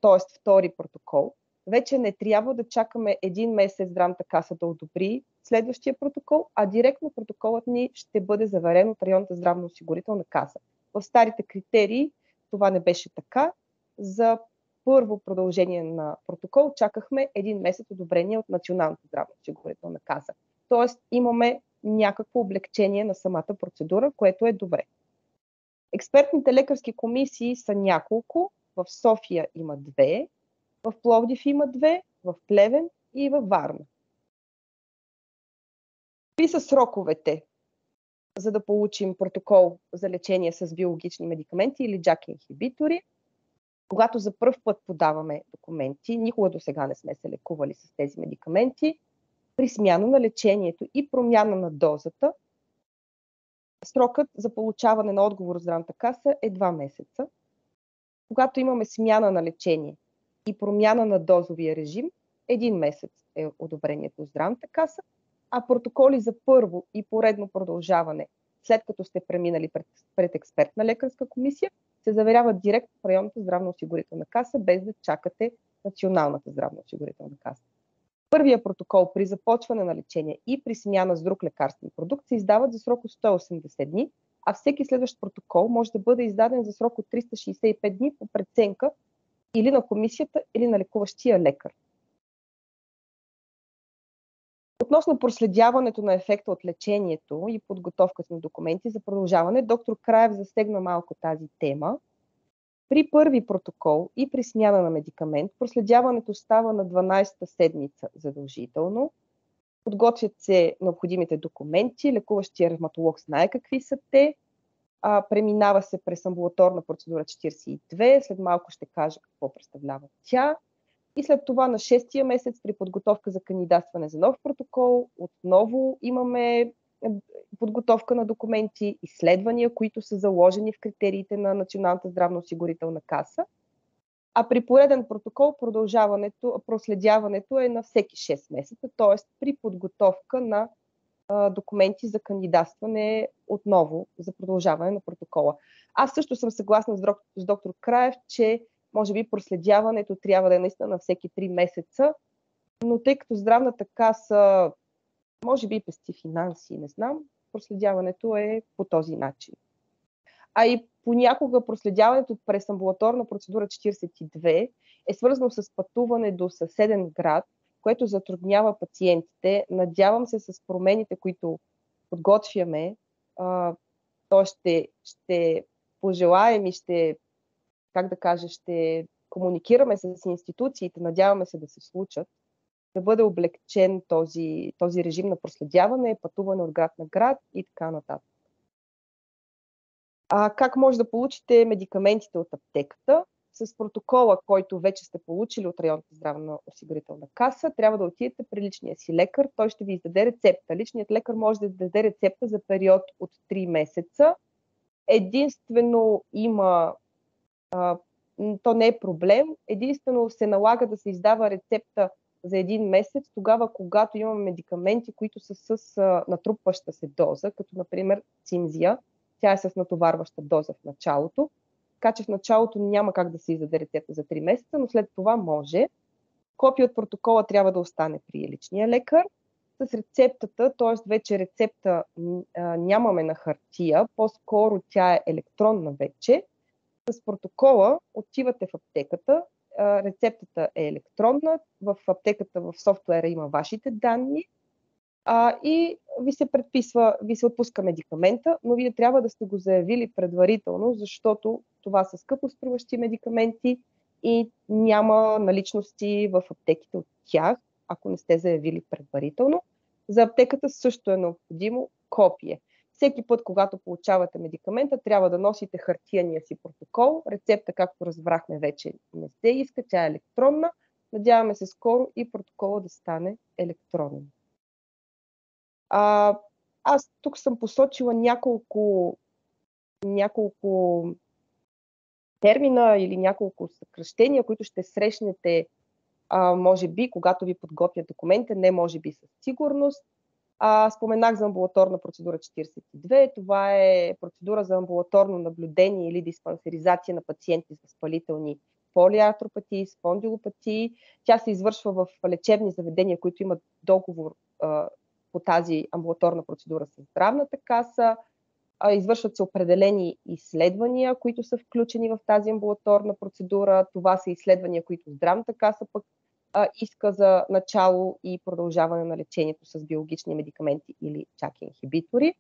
т.е. втори протокол, вече не трябва да чакаме един месец Здравната каса да одобри следващия протокол, а директно протоколът ни ще бъде заверен от районната здравноосигурителна каса. В старите критерии това не беше така. За първо продължение на протокол чакахме един месец одобрение от Националната здравноосигурителна каса. Тоест имаме някакво облегчение на самата процедура, което е добре. Експертните лекарски комисии са няколко. В София има 2, в Пловдив има 2, в Плевен и във Варна. Какви са сроковете, за да получим протокол за лечение с биологични медикаменти или JAK инхибитори? Когато за пръв път подаваме документи, никога до сега не сме се лекували с тези медикаменти, при смяна на лечението и промяна на дозата, срокът за получаване на отговор от Здравната каса е 2 месеца. Когато имаме смяна на лечение и промяна на дозовия режим, 1 месец е одобрението от Здравната каса, а протоколи за първо и поредно продължаване, след като сте преминали пред експертна лекарска комисия, се заверяват директно в районната здравноосигурителна каса, без да чакате Националната здравноосигурителна каса. Първия протокол при започване на лечение и при смяна с друг лекарствен продукт се издават за срок от 180 дни, а всеки следващ протокол може да бъде издаден за срок от 365 дни по преценка или на комисията, или на лекуващия лекар. Относно проследяването на ефекта от лечението и подготовката на документи за продължаване, доктор Краев засегна малко тази тема. При първи протокол и при смяна на медикамент, проследяването става на 12-та седмица задължително. Подготвят се необходимите документи, лекуващия ревматолог знае какви са те, преминава се през амбулаторна процедура 42, след малко ще кажа какво представлява тя. И след това на 6-тия месец при подготовка за кандидатстване за нов протокол, отново имаме подготовка на документи, изследвания, които са заложени в критериите на Националната здравноосигурителна каса. А при пореден протокол проследяването е на всеки 6 месеца, т.е. при подготовка на документи за кандидатстване отново за продължаване на протокола. Аз също съм съгласна с доктор Краев, че може би проследяването трябва да е наистина на всеки 3 месеца, но тъй като здравната каса може би пести финанси, не знам, проследяването е по този начин. А и понякога проследяването през амбулаторна процедура 42 е свързано с пътуване до съседен град, което затруднява пациентите. Надявам се с промените, които подготвяме, то ще пожелаем и ще комуникираме с институциите, надяваме се да се случат, да бъде облегчен този режим на проследяване, пътуване от град на град и така нататък. Как може да получите медикаментите от аптеката? С протокола, който вече сте получили от районната здравноосигурителна каса, трябва да отидете при личния си лекар, той ще ви издаде рецепта. Личният лекар може да даде рецепта за период от 3 месеца. Единствено то не е проблем, единствено се налага да се издава рецепта за 1 месец, тогава когато имаме медикаменти, които са с натрупваща се доза, като например цинзия, тя е с натоварваща доза в началото, така че в началото няма как да се издаде рецепта за 3 месеца, но след това може. Копия от протокола трябва да остане при личния лекар. С рецептата, т.е. вече рецепта нямаме на хартия, по-скоро тя е електронна вече. С протокола отивате в аптеката, рецептата е електронна, в аптеката в софтуера има вашите данни и ви се отпуска медикамента, но вие трябва да сте го заявили предварително, защото това са скъпоструващи медикаменти и няма наличности в аптеките от тях, ако не сте заявили предварително. За аптеката също е необходимо копие. Всеки път, когато получавате медикамента, трябва да носите хартияния си протокол. Рецепта, както разбрахме, вече не се иска, тя е електронна. Надяваме се скоро и протокола да стане електронен. Аз тук съм посочила няколко термина или няколко съкращения, които ще срещнете, може би, когато ви подготвят документа, не може би със сигурност. Споменах за амбулаторна процедура 42. Това е процедура за амбулаторно наблюдение или диспансеризация на пациенти с възпалителни полиартропатии, спондилопатии. Тя се извършва в лечебни заведения, които имат договор по тази амбулаторна процедура с здравната каса. Извършват се определени изследвания, които са включени в тази амбулаторна процедура. Това са изследвания, които здравната каса пък иска за начало и продължаване на лечението с биологични медикаменти или чак инхибитори.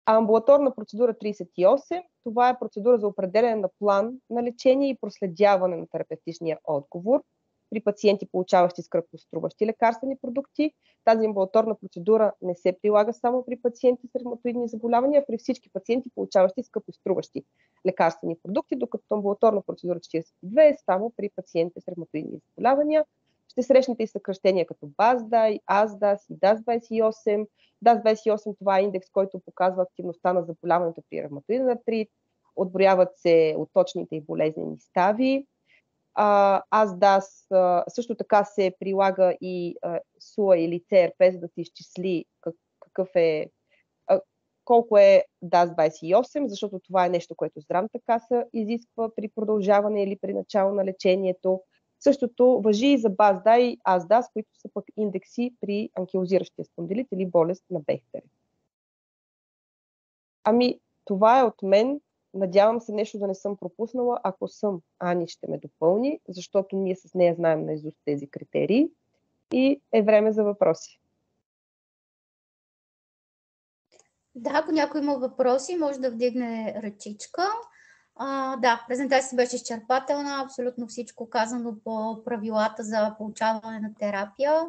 Амбулаторна процедура 38, това е процедура за определяне на план на лечение и проследяване на терапевтичния отговор при пациенти, получаващи скъпоструващи лекарствени продукти. Тази амбулаторна процедура не се прилага само при пациенти с ревматоидни заболявания, а при всички пациенти, получаващи скъпоструващи лекарствени продукти, докато амбулаторна процедура 42 е само при пациенти с ревматоидни заболявания. Ще срещнете и съкращения като BASDAI, ASDAS и DAS28. DAS28 това е индекс, който показва активността на заболяването при ревматоиден артрит. Отброяват се отточните и болезнени стави. ASDAS също така се прилага и SUA или CRP, за да се изчисли колко е DAS28, защото това е нещо, което здравната каса изисква при продължаване или при начало на лечението. Същото важи и за БАЗДА и АЗДАС, които са пък индекси при анкилозиращия спондилит или болест на Бехтерев. Ами, това е от мен. Надявам се нещо да не съм пропуснала. Ако съм, Ани ще ме допълни, защото ние с нея знаем наизуст тези критерии и е време за въпроси. Да, ако някой има въпроси, може да вдигне ръчичка. Да, презентацията беше изчерпателна, абсолютно всичко казано по правилата за получаване на терапия.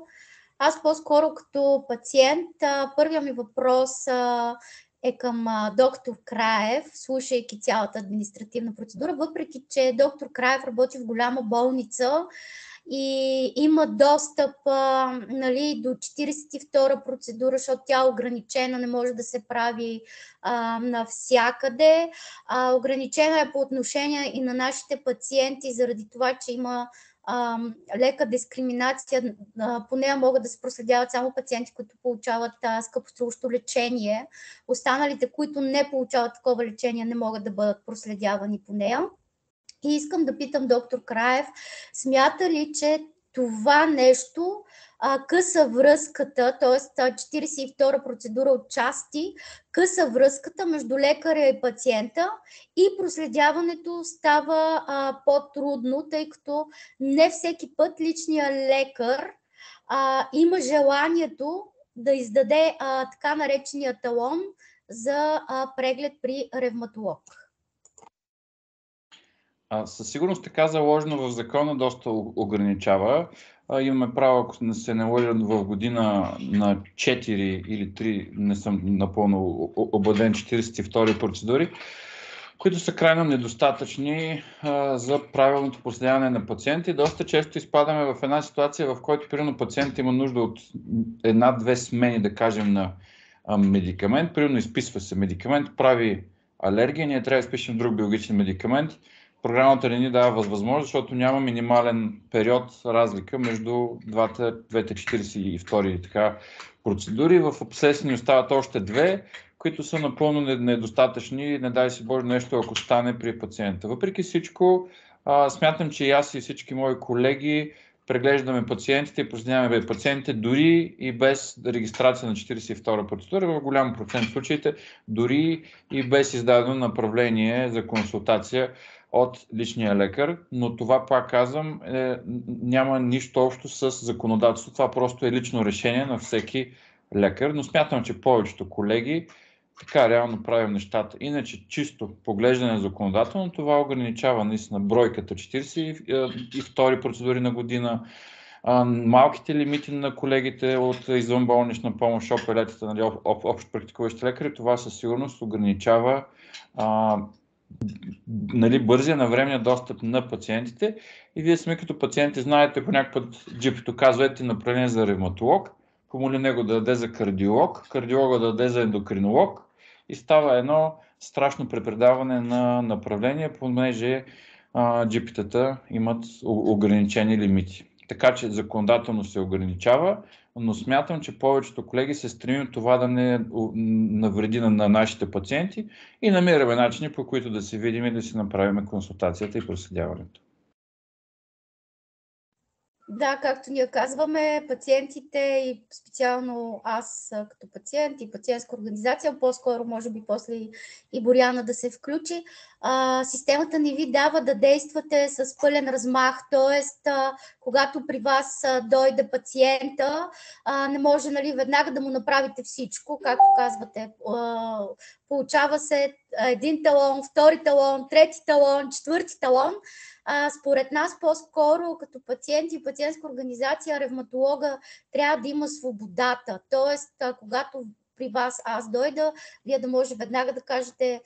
Аз по-скоро като пациент, първият ми въпрос е към доктор Краев, слушайки цялата административна процедура, въпреки че доктор Краев работи в голяма болница и има достъп нали, до 42-а процедура, защото тя е ограничена, не може да се прави навсякъде. Ограничена е по отношение и на нашите пациенти, заради това, че има лека дискриминация. По нея могат да се проследяват само пациенти, които получават скъпоструващо лечение. Останалите, които не получават такова лечение, не могат да бъдат проследявани по нея. И искам да питам доктор Краев, смята ли, че това нещо къса връзката, т.е. 42-а процедура от части, къса връзката между лекаря и пациента и проследяването става по-трудно, тъй като не всеки път личният лекар има желанието да издаде така наречения талон за преглед при ревматолог. Със сигурност така заложено в закона доста ограничава. Имаме право, ако не се наложи в година на 4 или 3, не съм напълно убеден, 42 процедури, които са крайно недостатъчни за правилното проследяване на пациенти. Доста често изпадаме в една ситуация, в която примерно пациент има нужда от една-две смени, да кажем, на медикамент. Примерно изписва се медикамент, прави алергия, ние трябва да изпишем друг биологичен медикамент. Програмата не ни дава възможност, защото няма минимален период разлика между двете 42 така процедури. В обсесни остават още две, които са напълно недостатъчни, не дай си Боже нещо, ако стане при пациента. Въпреки всичко, смятам, че и аз и всички мои колеги преглеждаме пациентите и проследяваме пациентите дори и без регистрация на 42 процедура, в голям процент случаите, дори и без издадено направление за консултация от личния лекар, но това, пак казвам, няма нищо общо с законодателство. Това просто е лично решение на всеки лекар, но смятам, че повечето колеги така реално правим нещата. Иначе чисто поглеждане законодателно, това ограничава наистина бройката 42 процедури на година, малките лимити на колегите от извънболнична помощ, ОПЛ-тата, нали, общо практикуващи лекари, това със сигурност ограничава нали, бързия навременния достъп на пациентите и вие сами като пациенти знаете, по някакъв път джипито казвате направление за ревматолог, помоли него да даде за кардиолог, кардиолога да даде за ендокринолог и става едно страшно препредаване на направления, понеже джипитата имат ограничени лимити. Така че законодателно се ограничава, но смятам, че повечето колеги се стремим това да не навреди на нашите пациенти и намираме начини, по които да се видим и да си направим консултацията и проследяването. Да, както ние казваме, пациентите и специално аз като пациент и пациентска организация, по-скоро може би после и Боряна да се включи, системата не ви дава да действате с пълен размах, т.е. когато при вас дойде пациента, не може нали, веднага да му направите всичко, както казвате. Получава се един талон, втори талон, трети талон, четвърти талон. Според нас по-скоро като пациент и пациентска организация ревматолога трябва да има свободата. Тоест, когато при вас аз дойда, вие да може веднага да кажете,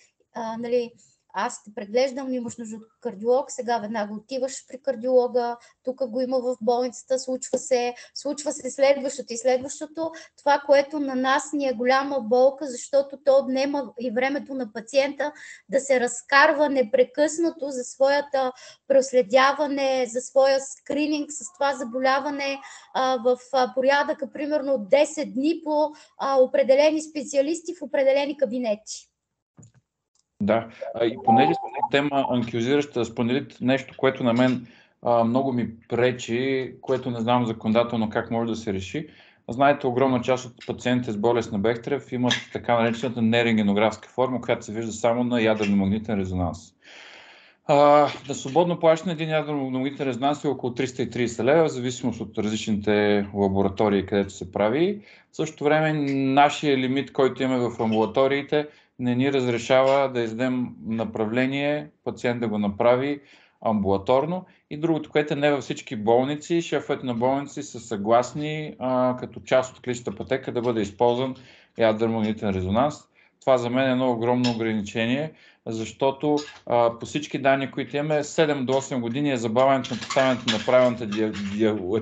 нали, аз те преглеждам, имаш нужда от кардиолог, сега веднага отиваш при кардиолога, тук го има в болницата, случва се следващото и следващото. Това, което на нас ни е голяма болка, защото то отнема и времето на пациента да се разкарва непрекъснато за своята проследяване, за своя скрининг с това заболяване в порядъка примерно 10 дни по определени специалисти в определени кабинети. Да, и понеже сме тема анкилозираща спондилит, нещо, което на мен много ми пречи, което не знам законодателно как може да се реши. Знаете, огромна част от пациентите с болест на Бехтерев имат така наречената нерентгенографска форма, която се вижда само на ядрено-магнитен резонанс. На свободно плащане един ядрено-магнитен резонанс е около 330 лева, в зависимост от различните лаборатории, където се прави. В същото време нашия лимит, който имаме в амбулаториите, не ни разрешава да издадем направление, пациент да го направи амбулаторно. И другото, което не във всички болници, шефовете на болници са съгласни като част от клиничната пътека да бъде използван ядрено-магнитен резонанс. Това за мен е едно огромно ограничение, защото по всички данни, които имаме, 7 до 8 години е забавянето на поставянето на правилната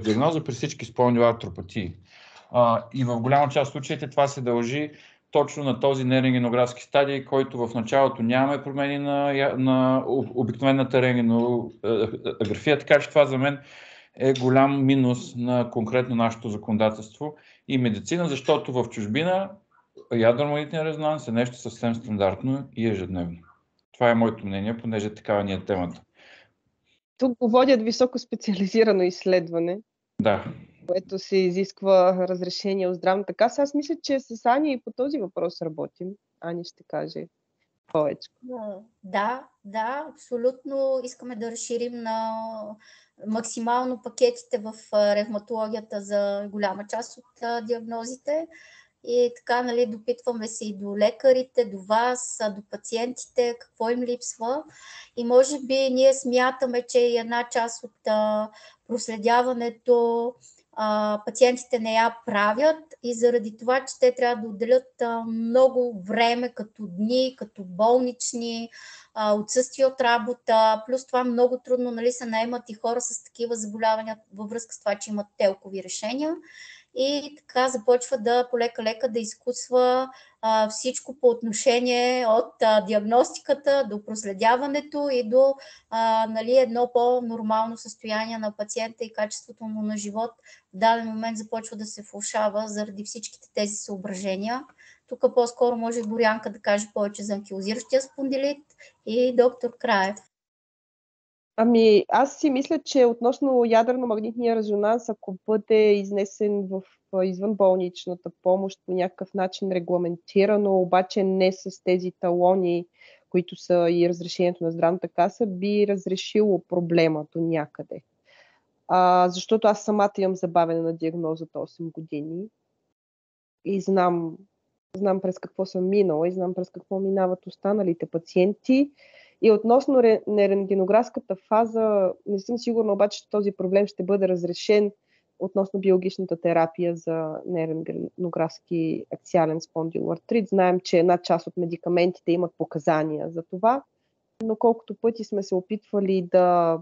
диагноза при всички сполни артропатии. И в голяма част от случаите това се дължи точно на този нерентгенографски стадий, който в началото нямаме промени на обикновената рентгенография, така че това за мен е голям минус на конкретно нашето законодателство и медицина, защото в чужбина ядрено-магнитен резонанс е нещо съвсем стандартно и ежедневно. Това е моето мнение, понеже такава ни е темата. Тук го водят високо специализирано изследване, Да. което се изисква разрешение от здравната каса. Аз мисля, че с Ани и по този въпрос работим. Ани ще каже повече. Да, абсолютно искаме да разширим на максимално пакетите в ревматологията за голяма част от диагнозите. И така, нали, допитваме се и до лекарите, до вас, до пациентите, какво им липсва. И може би ние смятаме, че една част от проследяването пациентите не я правят и заради това, че те трябва да отделят много време, като дни, като болнични, отсъствие от работа, плюс това много трудно, нали, се наемат и хора с такива заболявания във връзка с това, че имат телкови решения. И така започва да полека-лека да изкусва всичко по отношение от диагностиката до проследяването и до нали, едно по-нормално състояние на пациента и качеството му на живот в даден момент започва да се влошава заради всичките тези съображения. Тук по-скоро може Борянка да каже повече за анкилозиращия спондилит и доктор Краев. Ами, аз си мисля, че относно ядрено-магнитния резонанс, ако бъде изнесен в извънболничната помощ по някакъв начин регламентирано, обаче не с тези талони, които са и разрешението на здравната каса, би разрешило проблема до някъде. Защото аз самата имам забавяне на диагнозата 8 години и знам през какво съм минала и знам през какво минават останалите пациенти. И относно нерентгенографската фаза, не съм сигурна обаче, че този проблем ще бъде разрешен относно биологичната терапия за нерентгенографски аксиален спондилоартрит. Знаем, че една част от медикаментите имат показания за това, но колкото пъти сме се опитвали да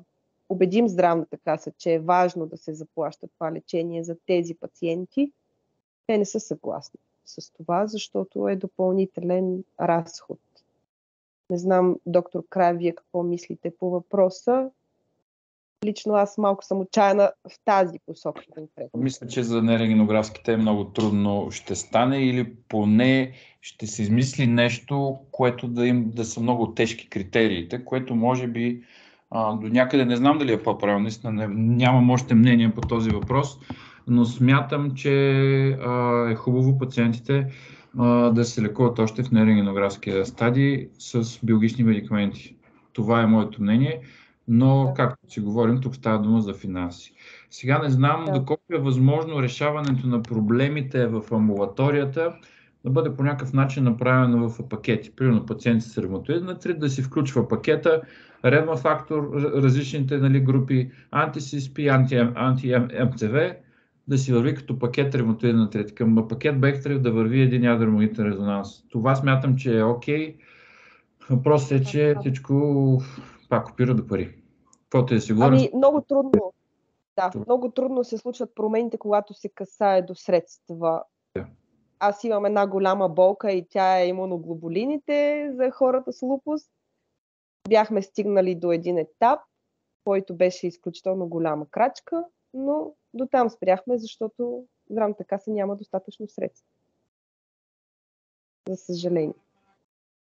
убедим здравната каса, че е важно да се заплаща това лечение за тези пациенти, те не са съгласни с това, защото е допълнителен разход. Не знам, доктор Краев, вие какво мислите по въпроса? Лично аз малко съм отчаяна в тази посока конкретно. Мисля, че за нерентгенографските много трудно ще стане или поне ще се измисли нещо, което да са много тежки критериите, което може би до някъде, не знам дали е по-правилно, наистина нямам още мнение по този въпрос, но смятам, че е хубаво пациентите да се лекуват още в нерентгенографския стадий с биологични медикаменти. Това е моето мнение, но както си говорим, тук става дума за финанси. Сега не знам доколко е възможно решаването на проблемите в амбулаторията да бъде по някакъв начин направено в пакети. Примерно пациенти с ревматоиден артрит да си включва пакета, ревма фактор, различните групи, анти-ССП, анти-МЦВ, да си върви като пакет ревматоиден артрит. Към пакет Бехтерев да върви един ядрено-магнитен резонанс. Това смятам, че е окей. Въпросът е, че всичко пак опира до пари. Каквото е сигурно. Ами, много трудно. Да, много трудно се случват промените, когато се касае до средства. Аз имам една голяма болка и тя е имуноглобулините за хората с лупус. Бяхме стигнали до един етап, който беше изключително голяма крачка, но до там спряхме, защото здравната каса няма достатъчно средства. За съжаление.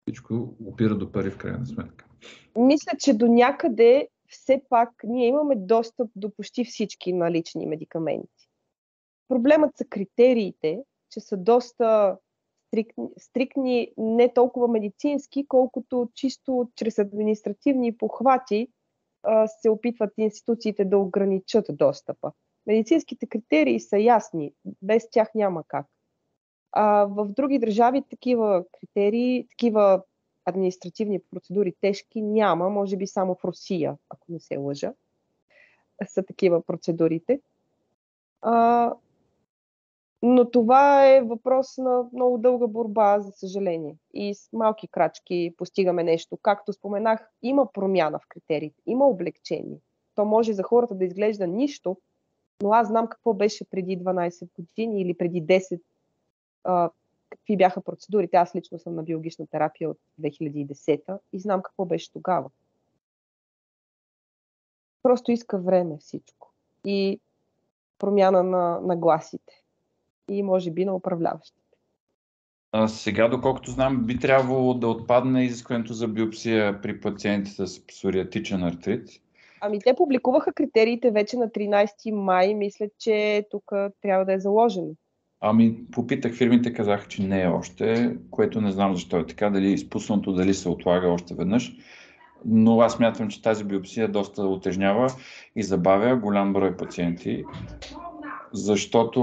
Всичко опира до пари в крайна сметка. Мисля, че до някъде все пак ние имаме достъп до почти всички налични медикаменти. Проблемът са критериите, че са доста стриктни, не толкова медицински, колкото чисто чрез административни похвати се опитват институциите да ограничат достъпа. Медицинските критерии са ясни, без тях няма как. В други държави такива критерии, такива административни процедури тежки няма, може би само в Русия, ако не се лъжа, са такива процедурите. Но това е въпрос на много дълга борба, за съжаление. И с малки крачки постигаме нещо. Както споменах, има промяна в критериите, има облегчение. То може за хората да изглежда нищо, но аз знам какво беше преди 12 години или преди 10. Какви бяха процедурите. Аз лично съм на биологична терапия от 2010 и знам какво беше тогава. Просто иска време всичко. И промяна на гласите. И може би на управляващите. Сега, доколкото знам, би трябвало да отпадне изискването за биопсия при пациентите с псориатичен артрит. Ами те публикуваха критериите вече на 13 май. Мисля, че тук трябва да е заложено. Ами, попитах фирмите, казаха, че не е още, което не знам защо е така, дали изпуснато, дали се отлага още веднъж. Но аз смятам, че тази биопсия доста утежнява и забавя голям брой пациенти, защото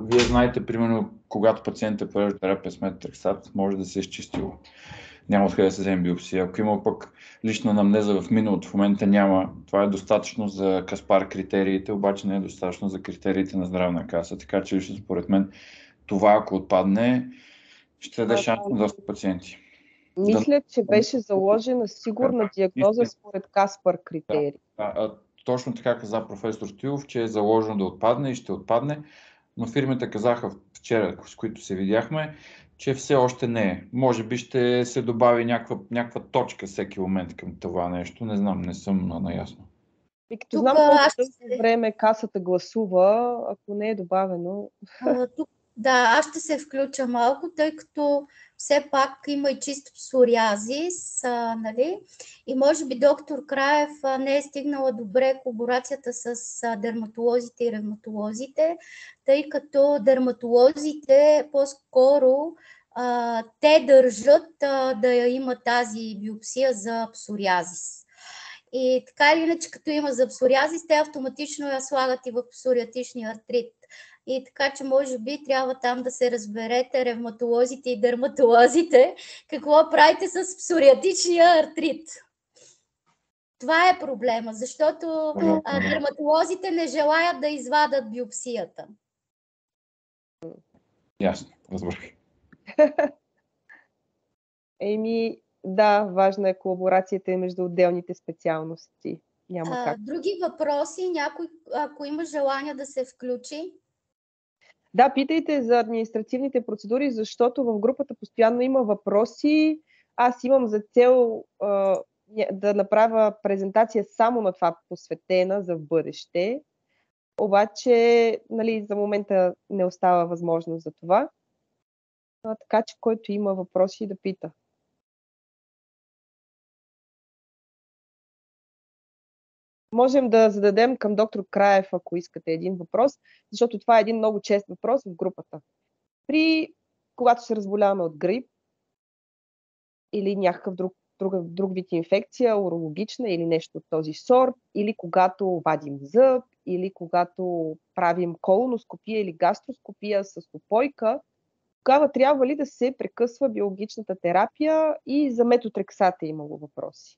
вие знаете, примерно, когато пациентът провежда терапия с метотрексат, може да се е изчистило. Няма откъде да се вземе биопсия. Ако има пък лична анамнеза в миналото, в момента няма. Това е достатъчно за Каспар критериите, обаче не е достатъчно за критериите на Здравна каса. Така че лично според мен това, ако отпадне, ще даде шанс на доста пациенти. Мисля, че беше заложена сигурна диагноза според Каспар критерии. Точно така каза професор Стоилов, че е заложено да отпадне и ще отпадне, но фирмите казаха вчера, с които се видяхме, че все още не е. Може би ще се добави някаква точка всеки момент към това нещо. Не знам, не съм наясно. И като знам колко време касата гласува, ако не е добавено... Да, аз ще се включа малко, тъй като все пак има и чисто псориазис, нали? И може би доктор Краев не е стигнала добре колаборацията с дерматолозите и ревматолозите, тъй като дерматолозите по-скоро те държат да има тази биопсия за псориазис. И така или иначе, като има за псориазис, те автоматично я слагат и в псориатичния артрит. И така, че може би трябва там да се разберете, ревматолозите и дерматолозите, какво правите с псориатичния артрит. Това е проблема, защото дерматолозите не желаят да извадат биопсията. Ясно, разбрах. Да, важна е колаборацията между отделните специалности. Няма как. Други въпроси? Някой, ако има желание да се включи? Да, питайте за административните процедури, защото в групата постоянно има въпроси. Аз имам за цел да направя презентация само на това посветена за в бъдеще. Обаче, нали, за момента не остава възможност за това. Така че, който има въпроси, да пита. Можем да зададем към доктор Краев, ако искате, един въпрос, защото това е един много чест въпрос в групата. Когато се разболяваме от грип или някакъв друг вид инфекция, урологична или нещо от този сорт, или когато вадим зъб, или когато правим колоноскопия или гастроскопия с опойка, тогава трябва ли да се прекъсва биологичната терапия и за метотрексат е имало въпроси?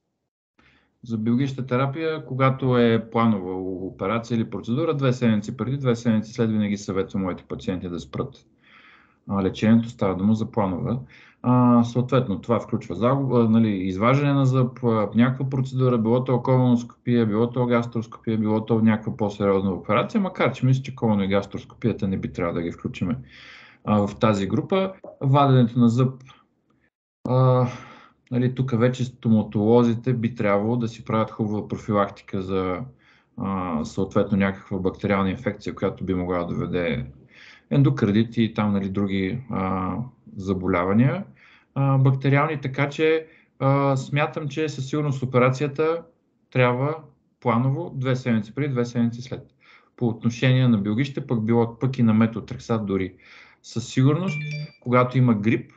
За биологичната терапия, когато е планова операция или процедура, 2 седмици преди, 2 седмици след винаги съветвам моите пациенти да спрат лечението, става дума за планова. Съответно, това включва изваждане на зъб, някаква процедура, било то колоноскопия, било то гастроскопия, било то някаква по-сериозна операция, макар че мисля, че колоно и гастроскопията не би трябвало да ги включим в тази група. Ваденето на зъб, тук вече стоматолозите би трябвало да си правят хубава профилактика за съответно някаква бактериална инфекция, която би могла да доведе ендокардит и там други заболявания бактериални, така че смятам, че със сигурност операцията трябва планово 2 седмици преди, 2 седмици след. По отношение на биологичните, пък и на метотрексат дори. Със сигурност, когато има грип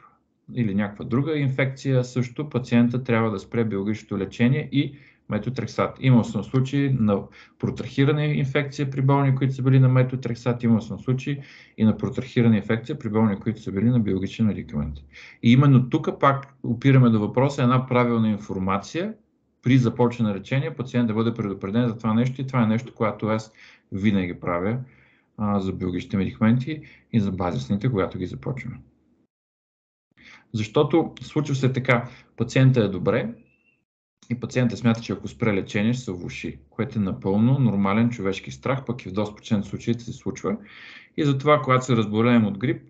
или някаква друга инфекция, също пациента трябва да спре биологичното лечение и метотрексат. Имал съм случаи на протрахирана инфекция при болни, които са били на метотрексат, имал съм случаи и на протрахирана инфекция при болни, които са били на биологични медикаменти. И именно тук пак опираме до въпроса една правилна информация при започване на лечение, пациент да бъде предупреден за това нещо и това е нещо, което аз винаги правя за биологичните медикаменти и за базисните, когато ги започваме. Защото случва се така, пациента е добре и пациента смята, че ако спре лечение ще се влоши, което е напълно нормален човешки страх, пък и в доста процент случаите се случва. И затова, когато се разболеем от грип,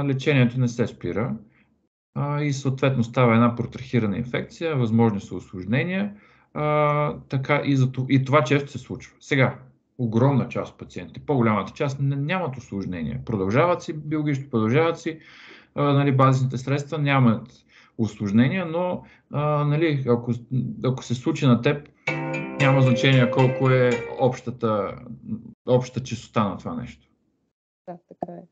лечението не се спира и съответно става една протрахирана инфекция, възможни са усложнения, и това често се случва. Сега, огромна част от пациентите, по-голямата част нямат усложнения. Продължават си биологично, продължават си базисните средства, нямат усложнения, но ако се случи на теб, няма значение колко е общата чистота на това нещо. Да, така е.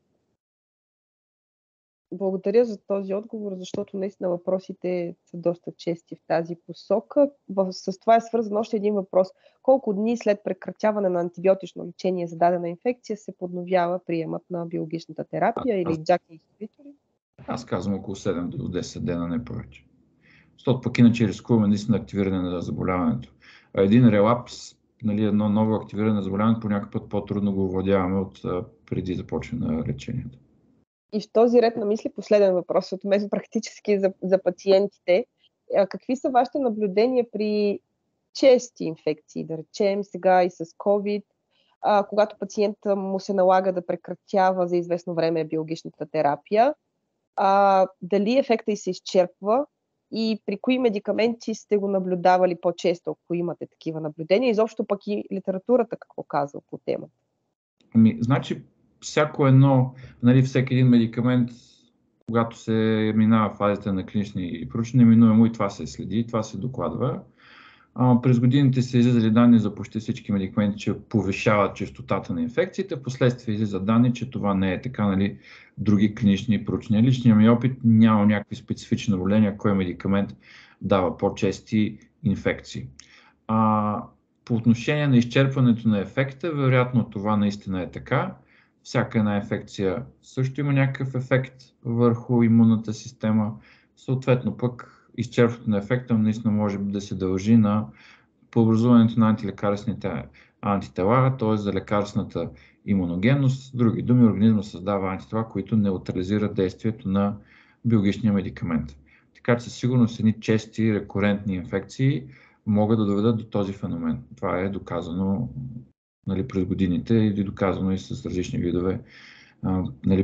Благодаря за този отговор, защото наистина въпросите са доста чести в тази посока. С това е свързан още един въпрос. Колко дни след прекратяване на антибиотично лечение за дадена инфекция се подновява приемът на биологичната терапия или JAK инхибитори? Аз казвам около 7 до 10 дена, не повече. Защото пък иначе рискуваме наистина активиране на заболяването. Един релапс, едно ново активиране на заболяването, по някакъв път по-трудно го овладяваме от преди започване на лечението. И в този ред на мисли последен въпрос от мен практически за пациентите. Какви са вашите наблюдения при чести инфекции, да речем сега и с COVID, когато пациента му се налага да прекратява за известно време биологичната терапия? Дали ефекта й се изчерпва и при кои медикаменти сте го наблюдавали по-често, ако имате такива наблюдения? Изобщо пък и литературата какво казва по темата? Значи, всеки един медикамент, когато се минава в фазите на клинични проучвания, неминуемо и това се следи, това се докладва. През годините са излизали данни за почти всички медикаменти, че повишават честотата на инфекциите. Впоследствие излизат данни, че това не е така, други клинични проучвания. Личният ми опит няма някакви специфични наблюдения, кой медикамент дава по-чести инфекции. По отношение на изчерпването на ефекта, вероятно това наистина е така. Всяка една инфекция също има някакъв ефект върху имунната система. Съответно пък изчерпването на ефекта наистина може да се дължи на преобразуването на антилекарствените антитела, т.е. за лекарствената имуногенност. С други думи, организмът създава антитела, които неутрализират действието на биологичния медикамент. Така че със сигурност едни чести рекурентни инфекции могат да доведат до този феномен. Това е доказано през годините и доказано и с различни видове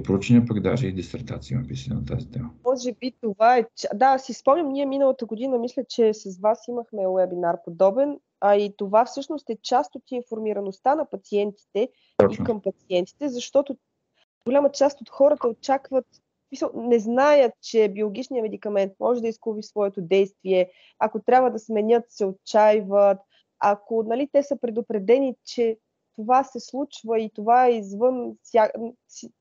проучвания, пък даже и дисертации има писани на тази тема. Може би това е... Да, си спомням, ние миналата година, мисля, че с вас имахме вебинар подобен, и това всъщност е част от информираността на пациентите. Точно. И към пациентите, защото голяма част от хората очакват, не знаят, че биологичният медикамент може да изгуби своето действие. Ако трябва да сменят, се отчаиват. Ако те са предупредени, че това се случва и това е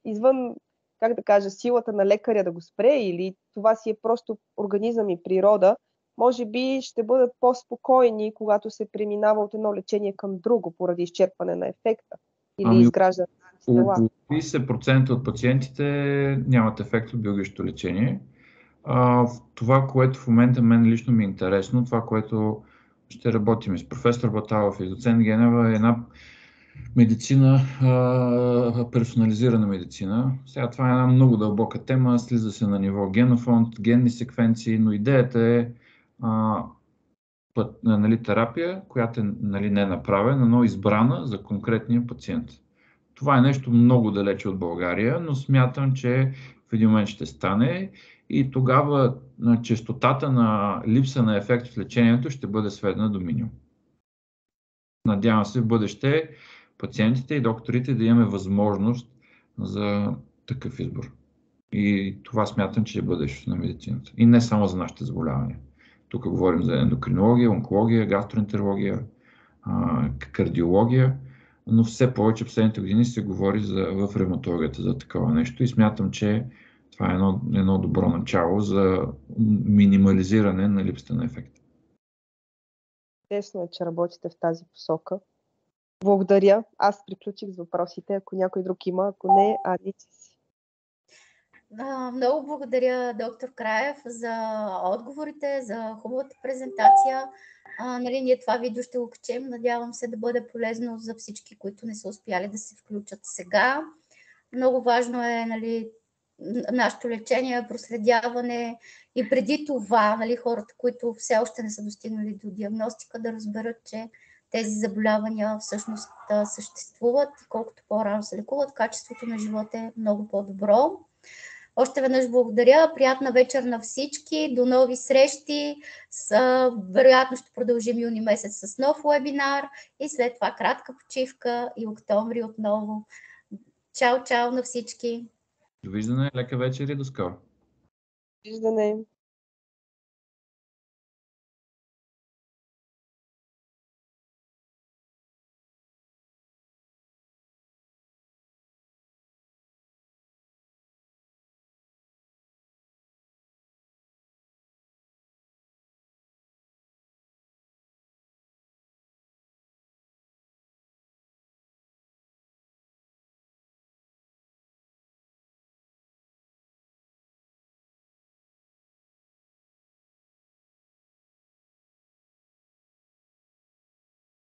извън, как да кажа, силата на лекаря да го спре, или това си е просто организъм и природа, може би ще бъдат по-спокойни, когато се преминава от едно лечение към друго, поради изчерпване на ефекта или изграждане на антитела. 30% от пациентите нямат ефект от биологичното лечение. Това, което в момента мен лично ми е интересно, това, което ще работим с професор Баталов и доцент Генева, е една медицина, персонализирана медицина. Сега това е една много дълбока тема, слиза се на ниво генофонд, генни секвенции, но идеята е терапия, която е не направена, но избрана за конкретния пациент. Това е нещо много далече от България, но смятам, че в един момент ще стане и тогава честотата на липса на ефект от лечението ще бъде сведена до минимум. Надявам се в бъдеще пациентите и докторите да имаме възможност за такъв избор. И това смятам, че е бъдещето на медицината. И не само за нашите заболявания. Тук говорим за ендокринология, онкология, гастроентерология, кардиология, но все повече в последните години се говори в ревматологията за такова нещо и смятам, че това е едно добро начало за минимализиране на липсата на ефект. Чудесно е, че работите в тази посока. Благодаря. Аз приключих с въпросите. Ако някой друг има, ако не, Ани си. Много благодаря, доктор Краев, за отговорите, за хубавата презентация. Ние това видео ще го качем. Надявам се да бъде полезно за всички, които не са успяли да се включат сега. Много важно е нашето лечение, проследяване и преди това хората, които все още не са достигнали до диагностика, да разберат, че тези заболявания всъщност съществуват и колкото по-рано се лекуват, качеството на живота е много по-добро. Още веднъж благодаря. Приятна вечер на всички. До нови срещи. Вероятно ще продължим юни месец с нов вебинар и след това кратка почивка и октомври отново. Чао, чао на всички. Довиждане, лека вечер и до скоро. Довиждане.